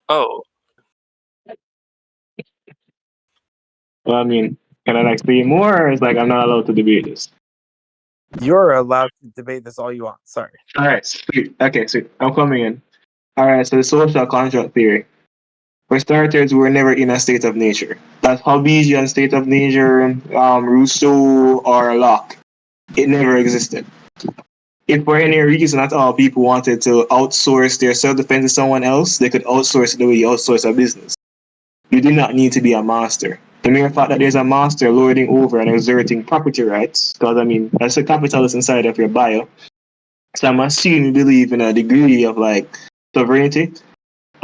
Oh, Well, I mean, can I like say more, or is like I'm not allowed to debate this? You're allowed to debate this all you want. Sorry. All right, sweet. Okay, sweet. I'm coming in. All right, so the social contract theory. For starters, we're never in a state of nature. That's Hobbesian state of nature, Rousseau or Locke. It never existed. If for any reason at all people wanted to outsource their self-defense to someone else, they could outsource it the way you outsource a business. You do not need to be a master. The mere fact that there's a master lording over and exerting property rights, because I mean, that's a capitalist inside of your bio. So I'm assuming you believe in a degree of like sovereignty.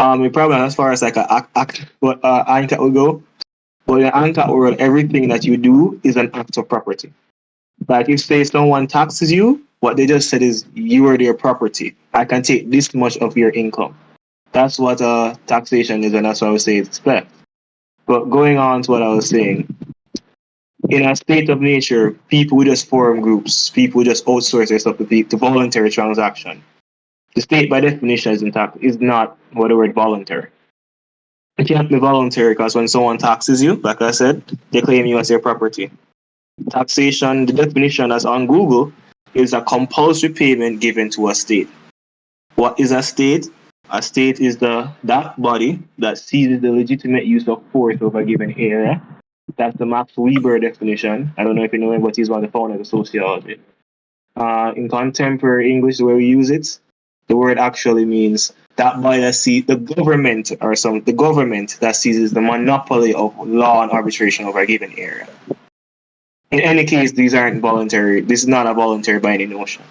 It probably as far as like a act, what ANCAT will go. But in ANCAT world, everything that you do is an act of property. Like if say someone taxes you, what they just said is you are their property. I can take this much of your income. That's what taxation is, and that's why I would say it's fair. But going on to what I was saying, in a state of nature, people just form groups. People just outsource their stuff to voluntary transaction. The state, by definition, is not what the word voluntary. It can't be voluntary because when someone taxes you, like I said, they claim you as their property. Taxation, the definition as on Google, is a compulsory payment given to a state. What is a state? A state is that body that seizes the legitimate use of force over a given area. That's the Max Weber definition. I don't know if you know him, but he's one of the founders of sociology. In contemporary English, the way we use it, the word actually means that body that sees the government the government that seizes the monopoly of law and arbitration over a given area. In any case, these aren't voluntary. This is not a voluntary binding notion.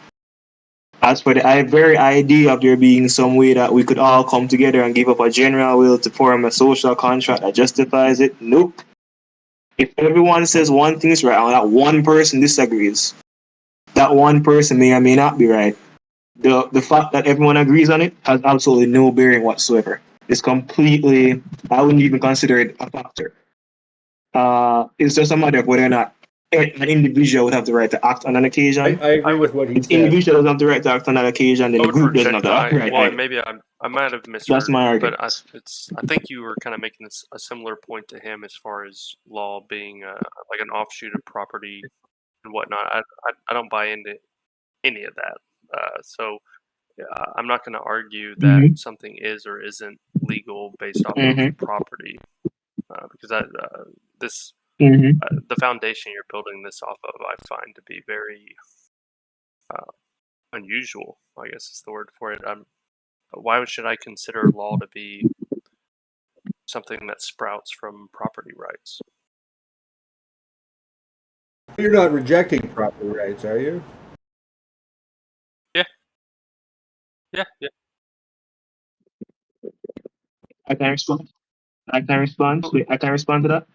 As for the very idea of there being some way that we could all come together and give up a general will to form a social contract that justifies it, nope. If everyone says one thing is right and that one person disagrees, that one person may or may not be right. the fact that everyone agrees on it has absolutely no bearing whatsoever. It's completely, I wouldn't even consider it a factor. It's just a matter of whether or not an individual would have the right to act on an occasion. I agree with what he If said. individual doesn't have the right to act on an occasion, then I the would group doesn't have reject the that. right. Well, Right. maybe I might have misheard. That's my argument. But I think you were kind of making a similar point to him as far as law being like an offshoot of property and whatnot. I don't buy into any of that. So I'm not going to argue that Mhm. something is or isn't legal based off of Mhm. property, because this Mhm. the foundation you're building this off of, I find to be very unusual. I guess is the word for it. Why should I consider law to be something that sprouts from property rights? You're not rejecting property rights, are you? Yeah, yeah, yeah. I can respond. I can respond. Oh, Wait, I can respond to that.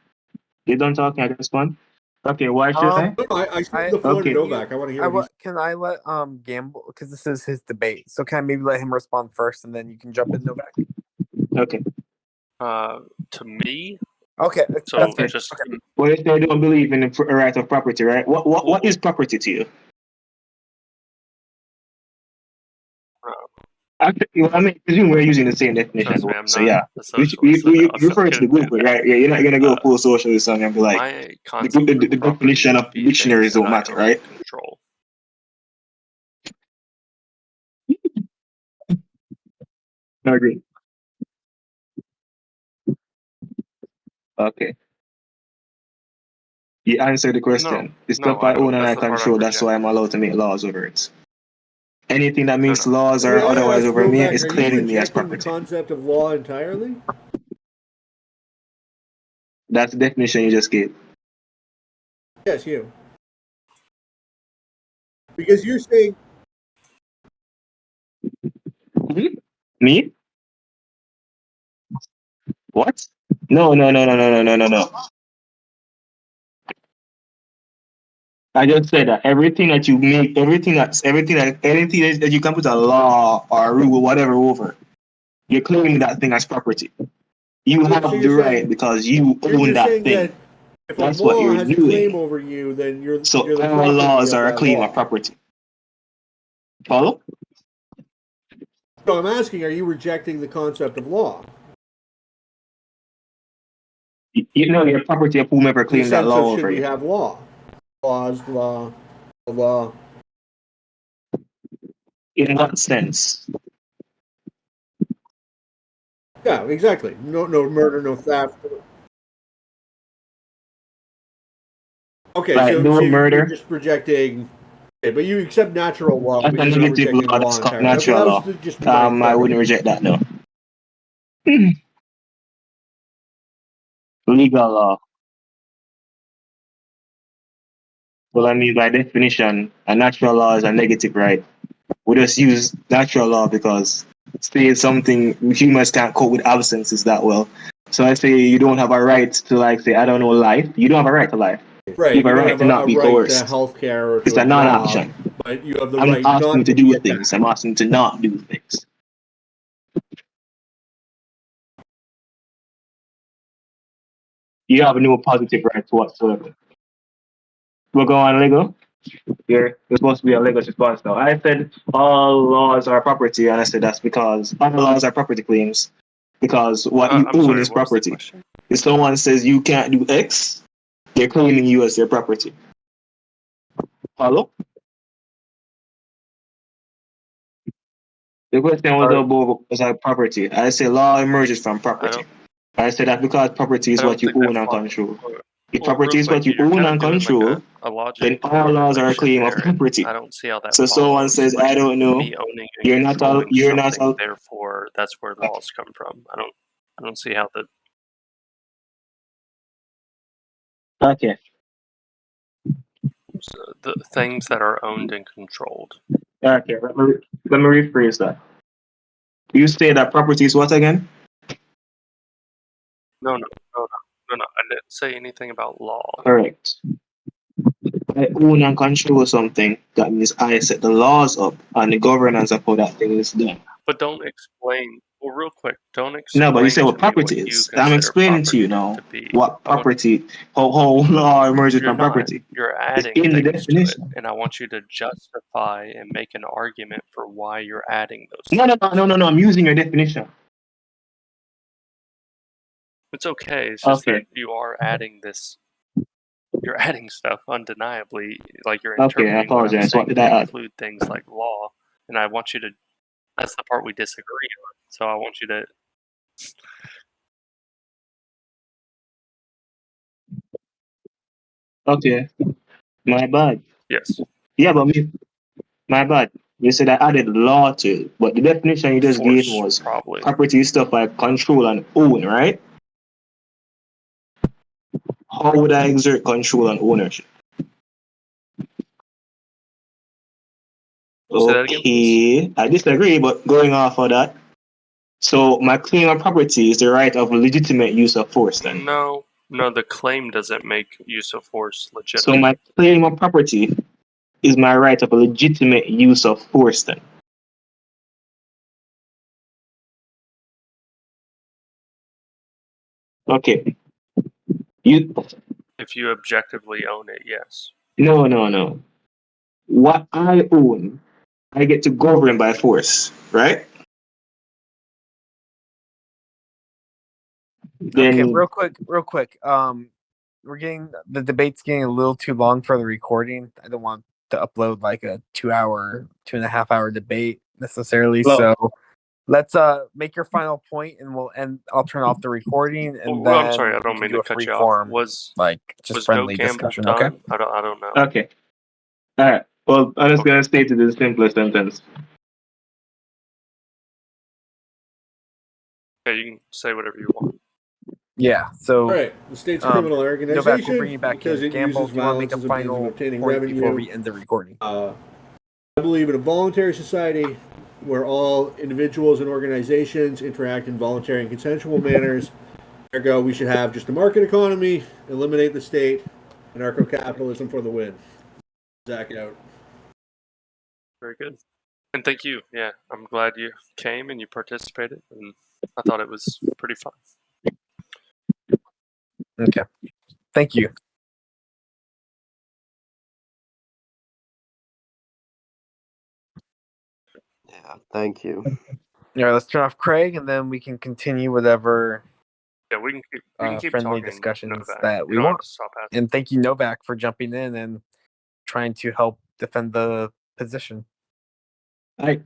You don't talk. I can respond. Okay. Why should I? No, I see I the floor to Okay. Novak. I want to hear what he's. can I let Gamble, because this is his debate. So can I maybe let him respond first, and then you can jump in, Novak? Okay. to me, Okay, so that's fair. just Okay. Well, if they don't believe in the right of property, right? What well, is property to you? uh, Actually, I mean, presume we're using the same definition. trust me, I'm So not yeah, a socialist, so you I'm refer not to gonna the do Google, that. right? Yeah, you're not gonna go full socialism and be like My the, concept the, of the definition property of would be dictionaries things that don't I matter, own right? and control. I agree. Okay, you answered the No, question. The no, stuff I I own don't. and That's I the part I'm control. That's why I'm rejecting. allowed to make laws over it. Anything that No, makes no. laws May or I otherwise ask over me Novak, is are you claiming me as rejecting the property. concept of law entirely? That's the definition you just gave. Yes, you. Because you're saying Mhm. Me? What? No, no, no, no, no, no, no, no, no. I just said that everything that you make, anything that you can put a law or a rule, whatever over, you're claiming that thing as property. You so have you're the right saying because you own you're that saying that thing. if a That's what law you're has a claim doing. over you, then So you're the all property laws of are a that claim of law. property. Follow? So I'm asking, are you rejecting the concept of law You know, you're property of whomever in the claimed that sense of law should over we you. have law, law? In what sense? Yeah, exactly. No, no murder, no theft. Okay, Like, so no you're murder. just rejecting. Okay, but you accept natural law, That's but a you're not negative rejecting law. law That's called entirely. Okay, natural that was law. just my I wouldn't clarification. reject that, no. Legal law. Well, I mean, by definition, a natural law is a negative right. We just use natural law because say something humans can't cope with absences that well. So I say you don't have a right to, like, say, I don't know, life. You don't have a right to life. Right, You have you a don't right have to not a be right to coerced. health care or It's to a a job, non-action. but you have the I'm not right asking you not to to be do things. attacked. I'm asking you to not do things. You have no positive rights whatsoever. We'll go on, Lego. You're supposed to be a Lagos response now. I said all laws are property, and I said that's because all laws are property claims because what you I'm own sorry. is What was the property. question? If someone says you can't do X, they're claiming you as their property. Follow? The question was Sorry. about was like property. I say law emerges from I property. don't. I said that because property I is don't what you think that own and far. control. Well, If real property is what quick, you you're own kind of and doing like control, a logic then all laws are a correlation claim of there, and property. I don't see how that So someone follows. says, Like I don't know, me owning and you're not all, controlling you're not something, all. therefore that's where laws come from. I don't see how Okay. the things that are owned and controlled. Okay, let me rephrase that. You say that property is what again? No, no, no, no, no, no. I didn't say anything about law. Correct. I own and control something, that means I set the laws up and the governance of how that thing is done. But don't explain. Well, real quick, don't No, but you explain said what to me property what you is. I'm consider explaining to you property now to be. what I want, property, how law emerges you're from not. property. You're It's adding in the things to it, definition. and I want you to justify and make an argument for why you're adding those No, things. no. I'm using your definition. It's okay. It's just Okay. that you are adding this. You're adding stuff undeniably, like you're Okay, I interpreting what I'm apologize. saying What did to I add? include things like law, and I want you to. That's the part we disagree on. So I want you to. Okay, my bad. Yes. Yeah, but my bad. You said I added law to it, but the definition you just gave Force, was probably. property is stuff I control and own, right? How would I exert control and ownership? Say that again, please. Okay, I disagree, but going off of that, so my claim on property is the right of legitimate use of force then. No, the claim doesn't make use of force So legitimate. my claim on property is my right of legitimate use of force then. Okay. You If you objectively own it, yes. no. What I own, I get to govern by force, right? Okay, Then real quick. The debate's getting a little too long for the recording. I don't want to upload like a 2.5 hour debate necessarily. well, So let's make your final point, and I'll turn off the recording, and Well, I'm then sorry, I we don't can mean do to a cut free you off. form, Was just No friendly Gamble discussion. done? Okay. I don't know. okay. All right. Well, I'm just Okay. gonna state it in the simplest sentence. Okay, you can say whatever you want. Yeah. So All right, the state's a criminal Novak, organization we'll bring you back because in. it Gamble, uses do you want to make violence a as a means of final obtaining point revenue. before we end the recording? I believe in a voluntary society where all individuals and organizations interact in voluntary and consensual manners. Ergo, we should have just a market economy, eliminate the state, anarcho-capitalism for the win. Zach out. Very good. And thank you. Yeah, I'm glad you came and you participated, and I thought it was pretty fun. Okay. Thank you. Yeah, thank you. All right, let's turn off Craig, and then we can continue whatever Yeah, we can keep friendly talking, discussions Novak. that You we don't have want. to stop asking. And thank you, Novak, for jumping in and trying to help defend the position. All right.